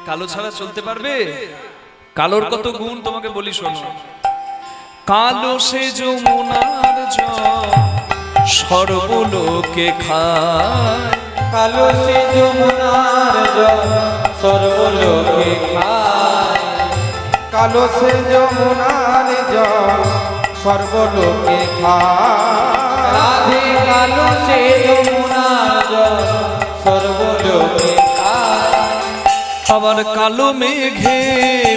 কালো ছাড়া চলতে পারবে? কালোর কত গুণ তোমাকে বলি শোনো। কালো সে যমুনার জল সর্বলোকে খায়, কালো সে যমুনার জল সর্বলোকে খায়, কালো সে যমুনার জল সর্বলোকে খায়। রাধে কালো সে যমুনার জল সর্বলোকে খায়, আবার কালো মেঘে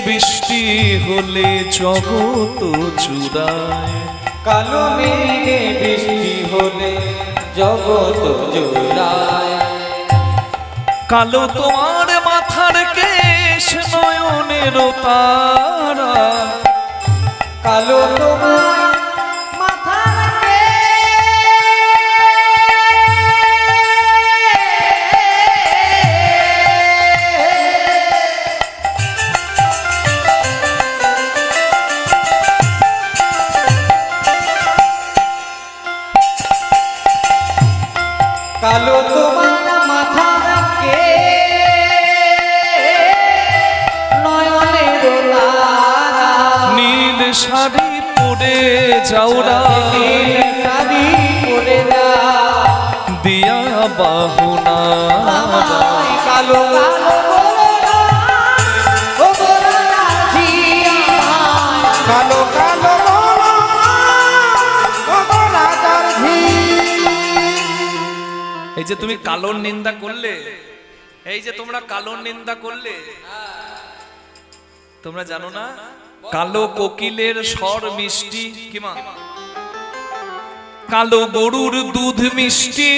বৃষ্টি হলে জগৎ চূড়ায়, কালো মেঘে বৃষ্টি হলে জগৎ জোড়ায়, কালো তোমার মাথার কেশ নয়নের তারা, কালো তোমার মাথার কালো তোমার মাথার কে নয়নের তারা, নীল শাড়ি পরে যাওরা শাড়ি পরে যা দিয়া বাহুনা, আমায় কালো কালো বলো না, ও গোরা রাখছি আমায়, কালো কালো বলো না, ও রাজার ধি। এই যে তুমি কালোর নিন্দা করলে, এই যে তোমরা কালোর নিন্দা করলে, তোমরা জানো না কালো কোকিলের স্বর মিষ্টি কিমা, কালো গরুর দুধ মিষ্টি,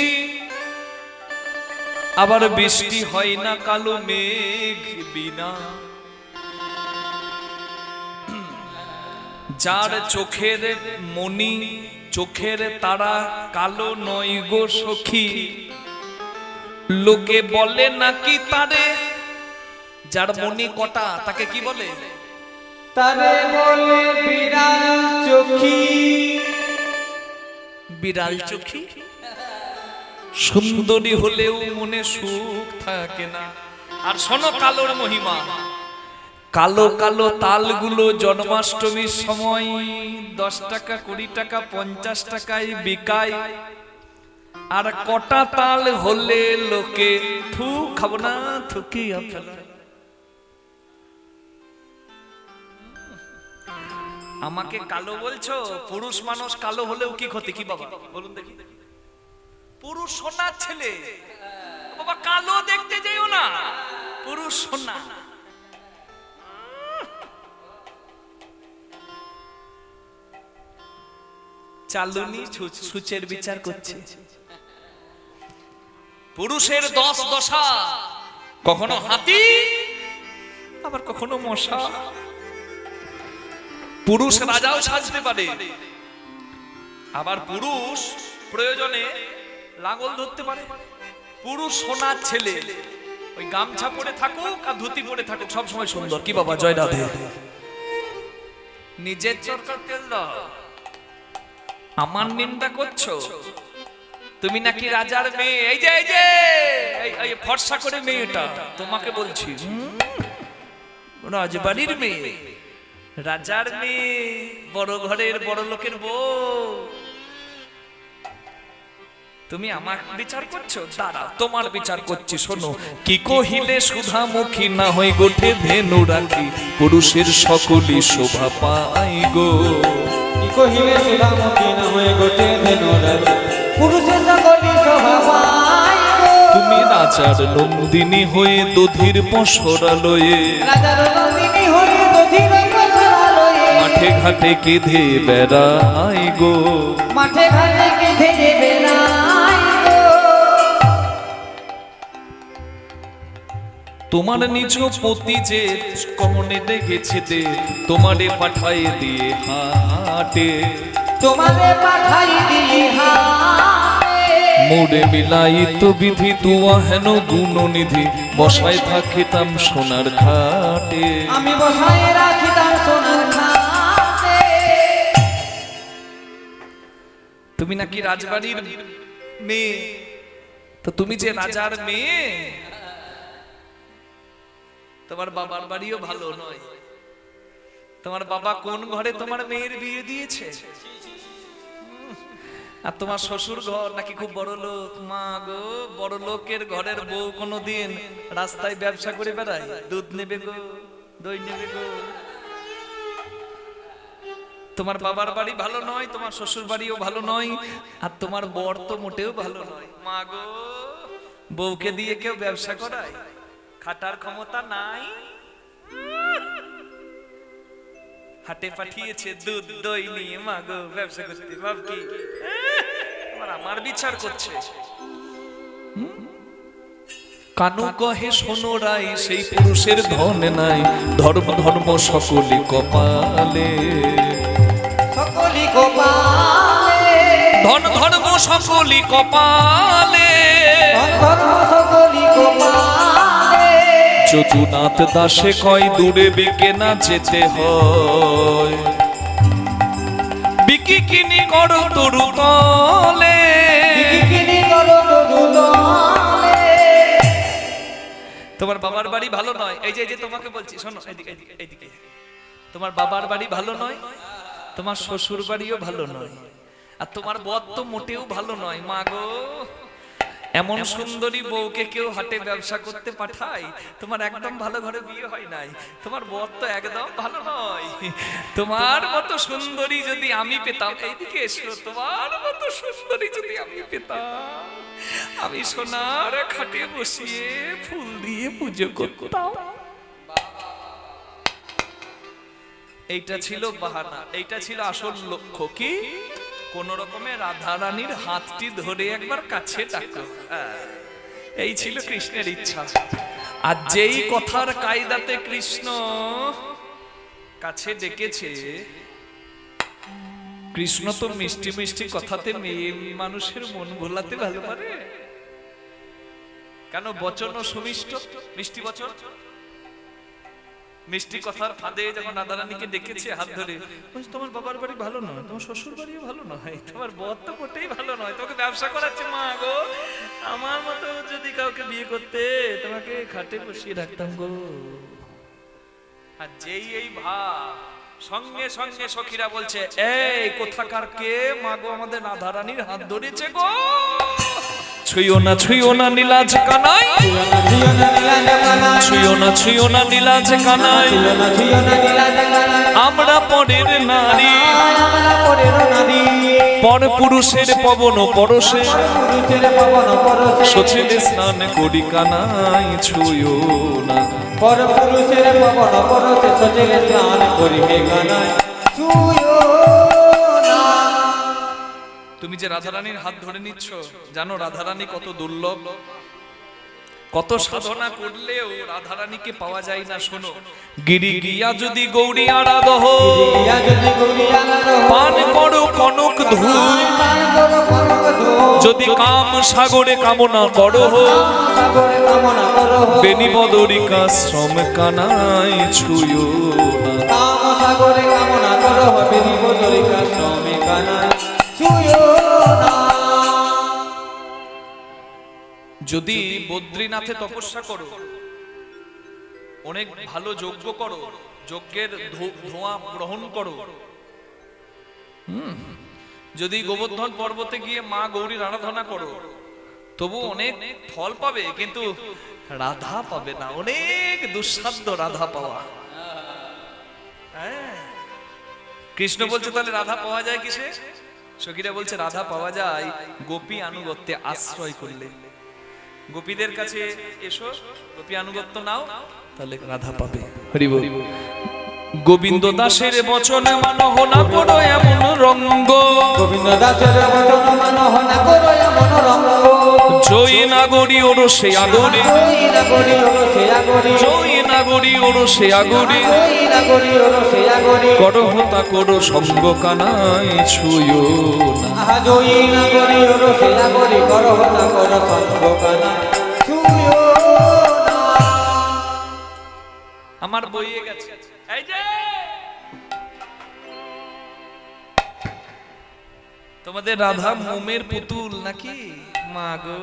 আবার বৃষ্টি হয় না কালো মেঘ বিনা। যার চোখের মণি চোখের তারা কালো নয় গো সখী, লোকে বলে নাকি তারে, যার মণি কটা তাকে কি বলে? তারে বলে বিড়াল চোখী, বিড়াল চোখী। সুন্দরী হলেও মনে সুখ থাকে না। আর শোনো কালোর মহিমা, কালো কালো তালগুলো জন্মাষ্টমীর সময় 10 টাকা 20 টাকা 50 টাকায় বিকায়, আর কটা তাল হলে লোকে থু খাবো না থুকি ফেলে। আমাকে কালো বলছো? পুরুষ মানুষ কালো হলেও কি ক্ষতি? কি বাবা বলুন দেখি। পুরুষ সোনার ছেলে বাবা, কালো দেখতে যেও না, পুরুষ সোনা। চালুনি সূচের বিচার করছে। পুরুষের 10 দশা, কখনো হাতি আবার কখনো মশা। পুরুষ রাজাও সাজতে পারে, আবার পুরুষ প্রয়োজনে লাঙল ধরতে পারে। পুরুষ সোনার ছেলে, ওই গামছা পরে থাকুক আর ধুতি পরে থাকুক সবসময় সুন্দর। কি বাবা জয় রাধে। নিজের চরকার তেল দাও, আমার নিন্দা করছো? তুমি নাকি রাজার মেয়ে। এই যে এই যে এই ফর্সা করে মেয়েটা তোমাকে বলছি, রাজবাড়ির মেয়ে, রাজার মেয়ে, বড় ঘরের বড় লোকের বউ। তুমি আমার বিচার করছো? দাঁড়াও, তোমার বিচার করছি। শোনো, কি কহিলে সুধামুখী না হই গোঠে ধেনু রাখি, পুরুষের সকলই শোভা পাই গো। কি কহিলে সুধামুখী না হয়ে গোটে ধেনু রাখি, পুরুষের সকলই শোভা পায় গো। তুমি রাজার নন্দিনী হয়ে দধির পসরালয়ে, রাজার নন্দিনী হয়ে দধির পসরালয়ে, মাঠে ঘাটে কেঁধে বেড়াই গো। মাঠে ঘাটে কেঁধে বেড়াই গো। তোমার নিজ পতি যে কমনে দেখেছে দে, তোমারে পাঠায় দিয়ে হাটে। তোমারে পাঠাই দিয়ে হাতে মোড়ে বিলাইত বিধি তুয়া হেন গুণনিধি বসায় থাকিতাম সোনার ঘাটে। আমি বসায় রাখিতাম সোনার ঘাটে। তুমি নাকি রাজবাড়ির মেয়ে, তো তুমি যে রাজার মেয়ে, তোমার বাবার বাড়িও ভালো নয়। তোমার বাবা কোন ঘরে তোমার মেয়ের বিয়ে দিয়েছে? আর তোমার শ্বশুর ঘর নাকি খুব বড় লোক। মা গো, বড় লোকের ঘরের বউ কোনোদিন রাস্তায় ব্যবসা করে বেড়ায়? দুধ নেবে গো, দই নেবে গো। তোমার বাবার বাড়ি ভালো নয়, তোমার শ্বশুর বাড়িও ভালো নয়, আর তোমার বর তো মোটেও ভালো নয়। মা গো, বউকে দিয়ে কেউ ব্যবসা করায়? খাটার ক্ষমতা নাই, হাটে পাঠিয়েছে দুধ দই নিয়ে মা গো ব্যবসা করতে। ভাব কি আমার বিচার করছে। কানু কহে শোনো রাই, সেই পুরুষের ধন নাই, ধর্ম ধর্ম সকলে কপালে। সকলি কপালে ধন ধর্ম সকলি কপালে, ধর্ম সকলি কপালে। যদুনাথ দাসে কয় দূরে বিকে না যেতে হয়, বিকি কিনি করো তরু তলে। বিকিনি করো তরুতলে। তোমার বাবার বাড়ি ভালো নয়, এই যে তোমাকে বলছি শোনো, এদিকে এদিকে এদিকে। তোমার বাবার বাড়ি ভালো নয়, তোমার শ্বশুর বাড়িও ভালো নয়, আর তোমার বর তো মোটেও ভালো নয়। মা গো, এমন সুন্দরী বউকে কেউ হাটে ব্যবসা করতে পাঠায়? তোমার একদম ভালো ঘরে বিয়ে হয় নাই, তোমার বর তো একদম ভালো নয়। তোমার মতো সুন্দরী যদি আমি পেতাম, এইদিকে এসো, তোমার মতো সুন্দরী যদি আমি পেতাম, আমি সোনার খাটে বসিয়ে ফুল দিয়ে পুজো করতাম। এইটা ছিল বাহানা, এইটা ছিল আসল লক্ষ্য। কি? কোন রকমে রাধা রানীর হাতটি ধরে একবার কাছে ডাকো, এই ছিল কৃষ্ণের ইচ্ছা। আর যেই কথার কায়দাতে কৃষ্ণ কাছে ডেকেছে, কৃষ্ণ তো মিষ্টি মিষ্টি কথাতে মেয়ে মানুষের মন ভোলাতে ভালো পারে। কেন? বচন ও সুমিষ্ট, মিষ্টি বচন মিষ্টি কথার ফাঁদে যখন রাধারানীকে ডেকেছে হাত ধরে, তোমার বাবার বাড়ি ভালো নয়, তোমার শ্বশুর বাড়িও ভালো নয়, তোমার বর তো মোটেই ভালো নয়, তোমাকে ব্যবসা করাচ্ছে। মা গো, আমার মতো যদি কাউকে বিয়ে করতে, তোমাকে খাটে বসিয়ে রাখতাম গো। আর যেই এই ভাব, সঙ্গে সঙ্গে সখীরা বলছে, এই কোথাকার কে? মা গো, আমাদের রাধারানীর হাত ধরেছে গো। ছুঁয়ো না ছুঁয়ো না নীলাজ কানাই, ছুঁয়ো না ছুঁয়ো না নীলাজ কানাই, আমরা পরের নারী, পর পুরুষের পবন পরশে, সচেলে স্নান করি কানাই, ছুঁয়ো না। পর পুরুষের পবন পরশে, সচেলে স্নান করি কানাই, ছুঁয়ো না। তুমি যে রাধারানীর হাত ধরে নিচ্ছ, জানো রাধারানী কত দুর্লভ, কত সাধনা করলেও রাধারানীকে পাওয়া যায় না। শোনো, গিরি গিয়া যদি গৌরী আরাধহ, পান করো কনক ধূপ, যদি কাম সাগরে কামনা করো, বেনি বদরিকা শ্রম কানাই, ছুঁয়ো না। কাম সাগরে কামনা করো, বেনি বদরিকা শ্রম কানাই, ছুঁয়ো না। যদি বদ্রীনাথে তপস্যা করো, অনেক ভালো যজ্ঞ করো, যজ্ঞের ধোঁয়া গ্রহণ করো, যদি গোবর্ধন পর্বতে গিয়ে মা গৌরীর আরাধনা করো, তবু অনেক ফল পাবে, কিন্তু রাধা পাবে না। অনেক দুঃসাধ্য রাধা পাওয়া। কৃষ্ণ বলছে, তাহলে রাধা পাওয়া যায় কিসে? সখীরা বলছে, রাধা পাওয়া যায় গোপী আনুগত্যে আশ্রয় করলে। গোপীদের কাছে এসো, গোপী আনুগত্য নাও, তাহলে রাধা পাবে। হরি বল। গোবিন্দ দাসের বচন মানহ না করো এমন রঙ্গ, গোবিন্দ দাসের বচন মানহ না করো এমন রঙ্গ, জয় নাগরী ওরো সে আগরে, জয় নাগরী ওরো সে আগরে, জয় নাগরী ওরো সে আগরে, জয় নাগরী ওরো সে আগরে, করো হতা করো সঙ্গ কানায় ছুঁয়ো না। আহা জয় নাগরী ওরো সে আগরে, করো হতা করো সঙ্গ কানা ছুঁয়ো না। আমার বইয়ে গেছে এই যে তোমাদের রাধা মোমের পুতুল নাকি? মা গো,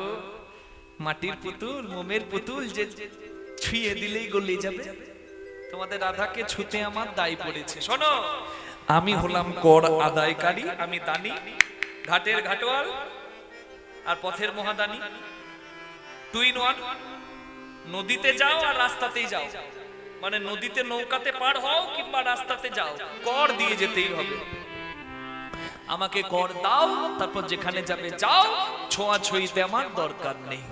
মাটির পুতুল, মোমের পুতুল যে ছুঁয়ে দিলেই গলে যাবে। তোমাদের রাধাকে ছুঁতে আমার দায় পড়েছে। শোনো, আমি হলাম কর আদায়কারী, আমি দানি, ঘাটের ঘাটোয়াল আর পথের মহাদানি, টু ইন ওয়ান। নদীতে যাও আর রাস্তাতেই যাও, মানে নদীতে নৌকাতে পার হও কিংবা রাস্তাতে যাও, কর দিয়ে যেতেই হবে। আমাকে কর দাও, তারপর যেখানে যাবে যাও, ছোঁয়া ছুঁইতে আমার দরকার নেই।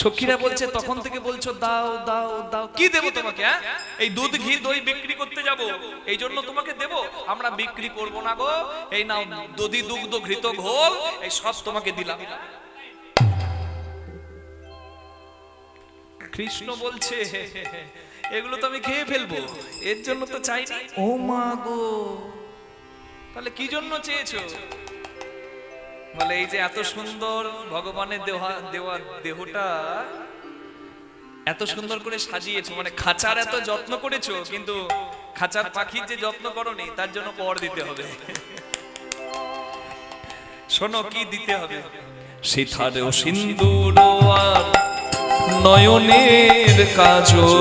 সখীরা বলছে তখন থেকে বলছো দাও দাও দাও, কি দেবো তোমাকে? এই দুধ ঘি দই বিক্রি করতে যাব, এই জন্য তোমাকে দেব? আমরা বিক্রি করব না গো, এই নাও দধি দুগ্ধ ঘৃত ঘোল, এই সব তোমাকে দিলাম। কৃষ্ণ বলছে এগুলো তো আমি খেয়ে ফেলবো, এর জন্য তো চাইনি। ও মা গো, তাহলে কি জন্য চেয়েছো? বলে এই যে এত সুন্দর ভগবানের দেওয়া দেহটা এত সুন্দর করে সাজিয়েছো, মানে খাঁচার এত যত্ন করেছো, কিন্তু খাঁচার পাখির যে যত্ন করনি তার জন্য কর দিতে হবে। শোনো কি দিতে হবে। সিথারেও সিন্দুর আর নয়নের কাজল,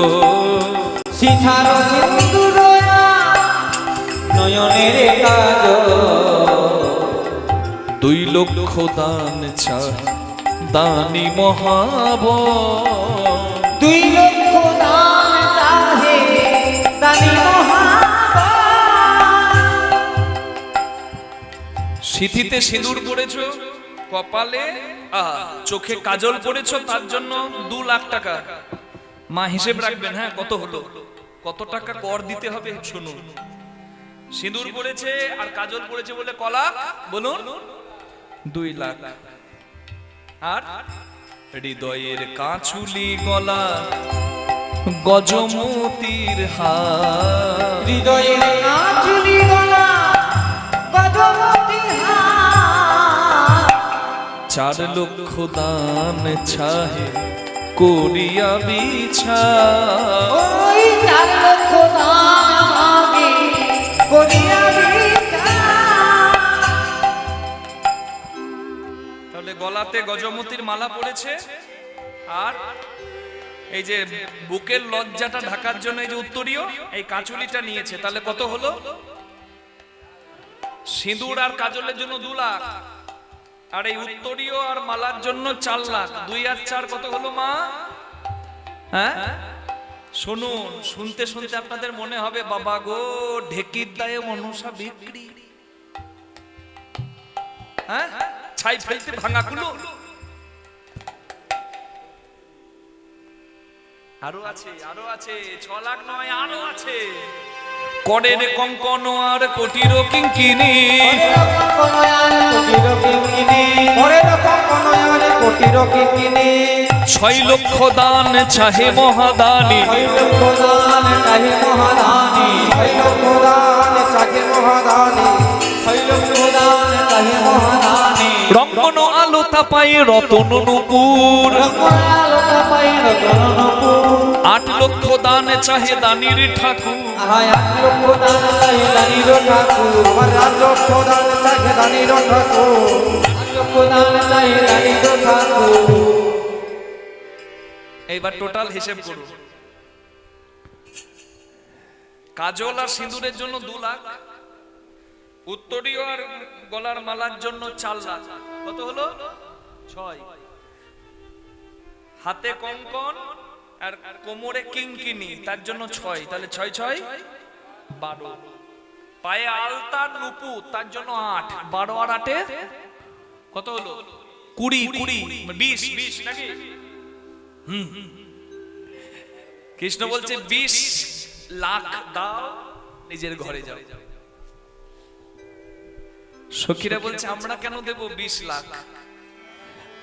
সিথার সিন্দুর নয়নের কাজল, 2 লক্ষ দান চাই দানি মহাব, 2 লক্ষ দান চাহে দানি মহাব। সিথিতে সিঁদুর পড়েছো, কপালে চোখে কাজল পড়েছো, তার জন্য 2 লাখ টাকা। মা হিসেব রাখবেন, হ্যাঁ কত হলো, কত টাকা কর দিতে হবে শুনুন। সিঁদুর পড়েছে আর কাজল পড়েছে বলে কলা, বলুন 2 লাখ। আর হৃদয়ের কাঁচুলি গলা গজমতির হার, হৃদয়ের কাঁচুলি গলা গজমতি হার, 4 লক্ষ দান চাহে করিয়া বিছা, ওই 4 লক্ষ দান আমাকে করিয়া বিচার। তাহলে গলাতে গজমতির মালা পড়েছে, আর এই যে বুকের লজ্জাটা ঢাকার জন্য এই যে উত্তরীয় এই কাঁচুলিটা নিয়েছে, তাহলে কত হলো? সিঁদুর আর কাজলের জন্য 2 লাখ, আর এই উত্তরীয় আর মালার জন্য 4 লাখ। 2 আর 4 কত হলো মা? হ্যাঁ শুনুন, শুনতে শুনতে আপনাদের মনে হবে বাবা গো, ঢেকির দায়ে মনসা বিক্রি, হ্যাঁ ছাই ফেলতে ভাঙা কুলো। আরো আছে, আরো আছে, 6 লাখ নয়, আরো আছে। করের কঙ্কন আর কোটির কিঙ্কিনি, পরের কঙ্কন আর কোটির কিঙ্কিনি, 6 লক্ষ দান চাহে মহাদানী, 6 লক্ষ দান চাহে মহাদানী, 6 লক্ষ দান চাহে মহাদানী, 6 লক্ষ দান চাহে মহাদানী, রঙ্গন আলো তাপাই রতন নুপুর, আলোকা পাই রতন নূপুর, 8 লক্ষ দান চাহে দানির ঠাকুর, 8 লক্ষ দান চাহে দানির ঠাকুর, আমার 8 লক্ষ দান চাহে দানির ঠাকুর, 8 লক্ষ দান চাহে দানির ঠাকুর। এইবার টোটাল হিসেব করুন। কাজল আর সিঁদুরের জন্য 2 লাখ, উত্তরীয় আর গলার মালার জন্য 4 লাখ, কত হলো? 6। হাতে কঙ্কন আর কোমরে কিঙ্কিনি, তার জন্য 6, তাহলে 6 6 12। পায়ে আলতা নুপুর, তার জন্য 8, 12 আর 8 কত হলো? 20 20 নাকি? কৃষ্ণ বলছে 20 লাখ দাও, নিজের ঘরে যাও। সখীরা বলছে আমরা কেন দেব 20 লাখ,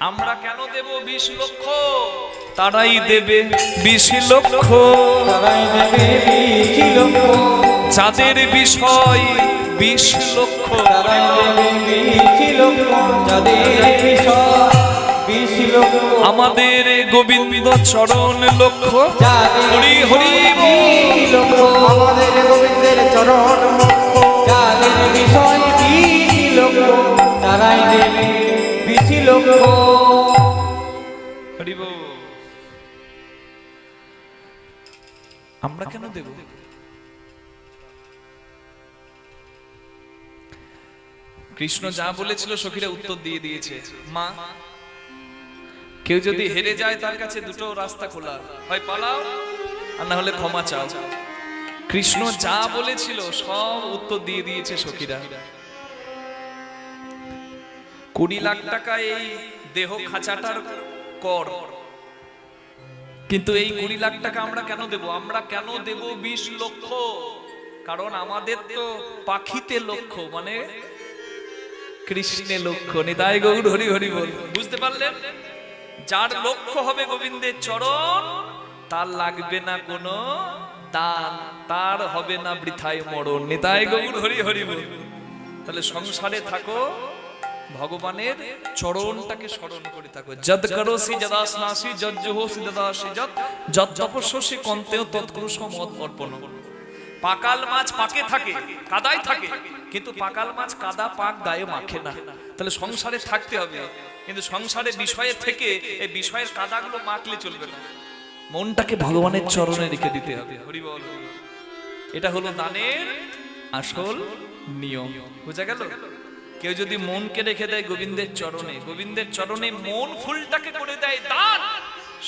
আমরা কেন দেব 20 লক্ষ, তারাই দেবে 20 লক্ষ। তারাই দেবে 20 লক্ষ, যাদের বিষয় 20 লক্ষ, তারাই দেবে 20 লক্ষ, যাদের বিষয় 20 লক্ষ। আমাদের গোবিন্দ চরণ লক্ষ, যাদের হরি হরি বল। 20 লক্ষ, আমাদের গোবিন্দের চরণ মুখ, যাদের বিষয় 20 লক্ষ, তারাই দেবে 20 লক্ষ। হরি বল। আমরা কেন দেব? কৃষ্ণ যা বলেছিল সখীরা উত্তর দিয়ে দিয়েছে। মা, কেউ যদি হেরে যায় তার কাছে দুটো রাস্তা খোলা, হয় পালাও আর না হলে ক্ষমা চাও। কৃষ্ণ যা বলেছিল সব উত্তর দিয়ে দিয়েছে সখীরা। 20 লাখ টাকা এই দেহ খাঁচাটার কর, কিন্তু এই 20 লাখ টাকা আমরা কেন দেব? আমরা কেন দেব 20 লক্ষ? কারণ আমাদের তো পাখিতে লক্ষ্য, মানে কৃষ্ণে লক্ষ্য। নিতাই গৌর হরি হরি বল। বুঝতে পারলেন? যার লক্ষ্য হবে গোবিন্দের চরণ, তার লাগবে না কোনো দান, তার হবে না বৃথায় মরণ। নিতাই গৌর হরি হরি বল। তাহলে সংসারে থাকো, ভগবানের চরণটাকে স্মরণ করে থাকো। যদ করোসি যদাসনাসি যদ জোহসি দদাসি যদ যদ তপস্যসি কন্তেও তৎকরুষ মদ অর্পণ। পাকাল মাছ পাকে থাকে, কাদায় থাকে, কিন্তু পাকাল মাছ কাদা পাক গায়ে মাখে না। তাহলে সংসারে থাকতে হবে, কিন্তু সংসারে বিষয়ে থেকে এই বিষয়ের কাদাগুলো মাখলে চলবে না। মনটাকে ভগবানের চরণে রেখে দিতে হবে। হরি বল। এটা হলো দানের আসল নিয়ম। বুঝা গেল? কেউ যদি মনকে রেখে দেয় গোবিন্দের চরণে, গোবিন্দের চরণে মন ফুলটাকে করে দেয় দান,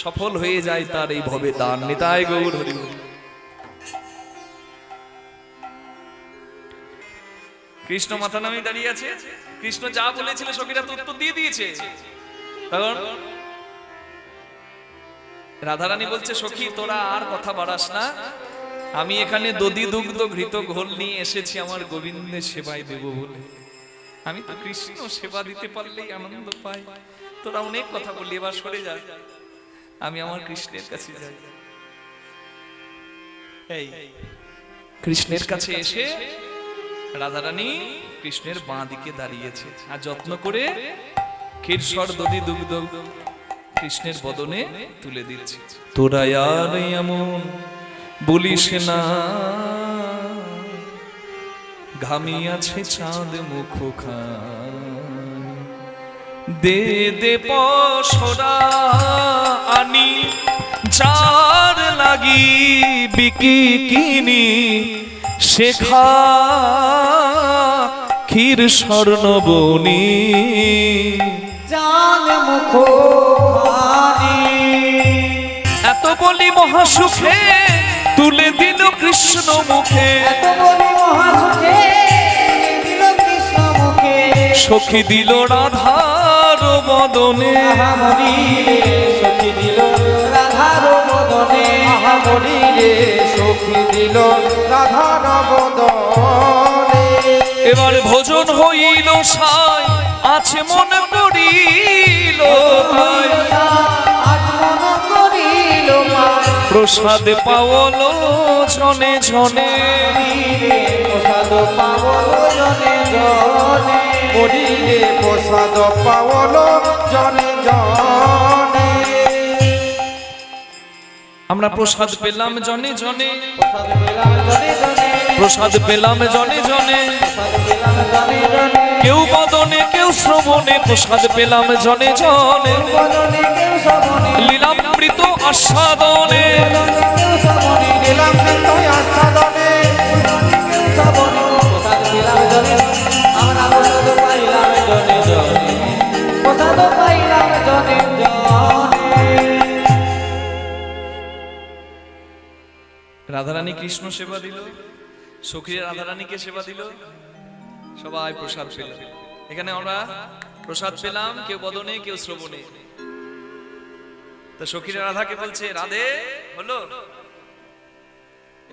সফল হয়ে যায় তার এই ভবে দান। নিতাই গৌর হরি বল। কৃষ্ণ মাথা নামে দাঁড়িয়ে আছে। কৃষ্ণ যা বলেছিল সখীরা তো উত্তর দিয়ে দিয়েছে। তখন রাধারানী বলছে, সখী তোরা আর কথা বাড়াস না, আমি এখানে দধি দুগ্ধ ঘৃত ঘোল নিয়ে এসেছি আমার গোবিন্দের সেবায় দেব বলে। আমি তো কৃষ্ণ সেবা দিতে পারলেই আনন্দ পাই। তোরা অনেক কথা বললি, এবার সরে যা, আমি আমার কৃষ্ণের কাছে যাই। এই কৃষ্ণের কাছে এসে রাধারানী কৃষ্ণের বাঁ দিকে দাঁড়িয়েছে আর যত্ন করে ক্ষীরসর দধি দুগ্ধ কৃষ্ণের বদনে তুলে দিচ্ছে। তোরা আর এমন বলিস না, ঘামি আছে চাঁদ মুখ খান, দে দে পসরা আনি, যার লাগি বিকি কিনি, শেখা ক্ষীর স্বর্ণবনি, জান মুখ খানি। এত বলি মহাসুখে তুলে দিল কৃষ্ণ মুখে, এত বলি মহাসুখে দিল কৃষ্ণ মুখে, সখী দিল রাধার বদনে, মহামণি সখী দিল রাধার বদনে, মহামণি রে সখী দিল রাধার বদনে। এবার ভোজন হইল সাই, আছে মন করিল ভাই, আজ মন করিল মায়, প্রসাদ পাওল জনে জনে, প্রসাদ পাবল জনে জনে, মরি রে প্রসাদ পাওল জনে জনে। আমরা প্রসাদ পেলাম জনে জনে, প্রসাদ পেলাম জনে জনে, প্রসাদ পেলাম জনে জনে, প্রসাদ পেলাম জনে জনে, কেউ বদনে কেউ শ্রবণে, প্রসাদ পেলাম জনে জনে, বদনে কেউ শ্রবণে, লীলামৃত আস্বাদনে, বদনে কেউ শ্রবণে, দিলাম কিন্তু আস্বাদনে, কেউ শ্রবণে, প্রসাদ পেলাম জনে জনে, আমরা প্রসাদ পাইলাম জনে জনে, প্রসাদ পাইলাম জনে জনে। রাধারানী কৃষ্ণ সেবা দিল, সখীরা রাধারানীকে সেবা দিল, সবাই প্রসাদ পেল। এখানে আমরা প্রসাদ পেলাম, কেউ বদনে কেউ শ্রবণে। তা সখীরা রাধাকে বলছে, রাধে হলো?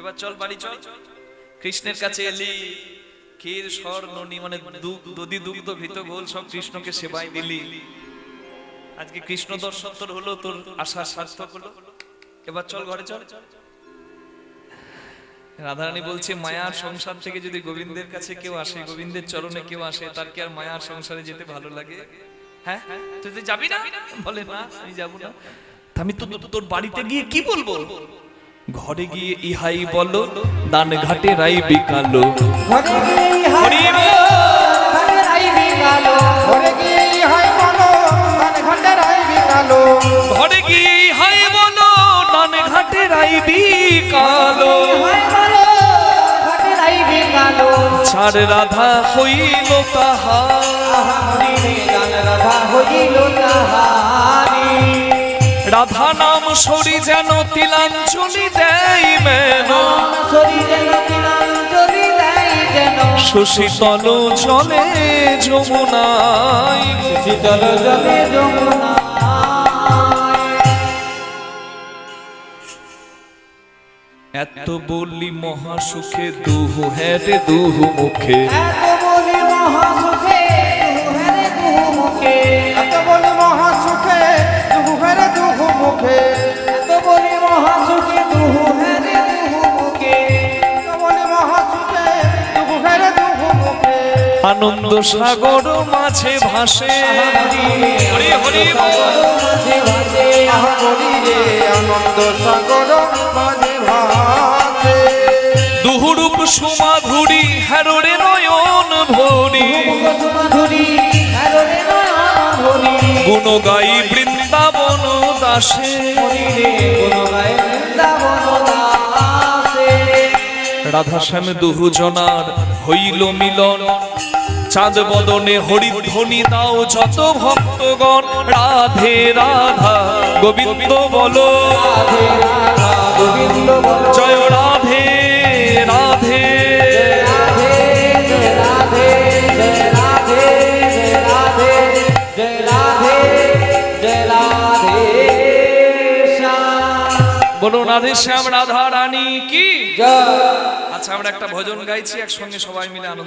এবার চল বাড়ি চল। কৃষ্ণের কাছে এলি, ক্ষীর স্বর ননি মানে দধি দুগ্ধ ভীত ঘোল সব কৃষ্ণকে সেবাই দিলি। আজকে কৃষ্ণ দর্শন তোর হলো, তোর আশা সার্থক হলো। এবার চল ঘরে চল। রাধারানী বলছে মায়ার সংসার থেকে যদি গোবিন্দের কাছে কেউ আসে, গোবিন্দের চরণে কেউ আসে, তার কি আর মায়ার সংসারে যেতে ভালো লাগে? হ্যাঁ, তুই যাবি না? বলে না আমি যাবো না। আমি তো তোর বাড়িতে গিয়ে কি বলবো? ঘরে গিয়ে ইহাই বলো, দান ঘাটে রাই বিকালো। ঘরে গিয়ে হরি বল। ঘরে রাইবি কালো, ঘরে গিয়ে ইহাই বলো, ধান ঘাটে রাই বিকালো। ঘরে গিয়ে ইহাই বলো, দান ঘাটে রাই বিকালো। ইহাই বলো, ঘরে রাইবি কালো। চার রাধা হইল তাহার, হরি রে গান রাধা হইল তাহারি। রাধা নাম সরি যেন তিলাঞ্জলি দেয় মেন। শরীরে তিলাঞ্জলি দেয় যেন, শশীতল জলে যমুনায়। শীতল জলে যমুনায়। এত বলি মহাসুখে দুহু হেরে দুহু মুখে। এত বলি মহাসুখে দুহারে দুমুখে, এত বলে মহাসুখে দুহের দুহু মুখে। এত বলি মহাসুখে দুহারে দুমুখে। এত বলে মহাসুখে দুহের দুহু মুখে। আনন্দ সাগর মাঝে ভাসে। হরি হরি বল। মাঝে ভাসে আহা বলি রে আনন্দ সাগর মাঝে ভাসে। দুহুরূপ সুমাধুরী হেরোরে নয়ন ভরি। মাধুরী হরে নয়ন হরি। গুণ গাই বৃন্দাবন দাসে। হরি রে গুণ গায় বৃন্দাবন দাসে। রাধা শ্যাম দুহু জনার হইল মিলন। চাঁদ বদনে হরিধ্বনি দাও যত ভক্তগণ। রাধে রাধা গোবিন্দ বলো, রাধে রাধা গোবিন্দ বলো। জয় রাধে রাধে। রাধে জয় রাধে জয় রাধে জয় রাধে জয় রাধে জয় রাধে শ্যাম। বলো রাধে শ্যাম রাধা রানী কি। জয়। আচ্ছা আমরা একটা ভজন গাইছি, একসঙ্গে সবাই মিলে আনন্দ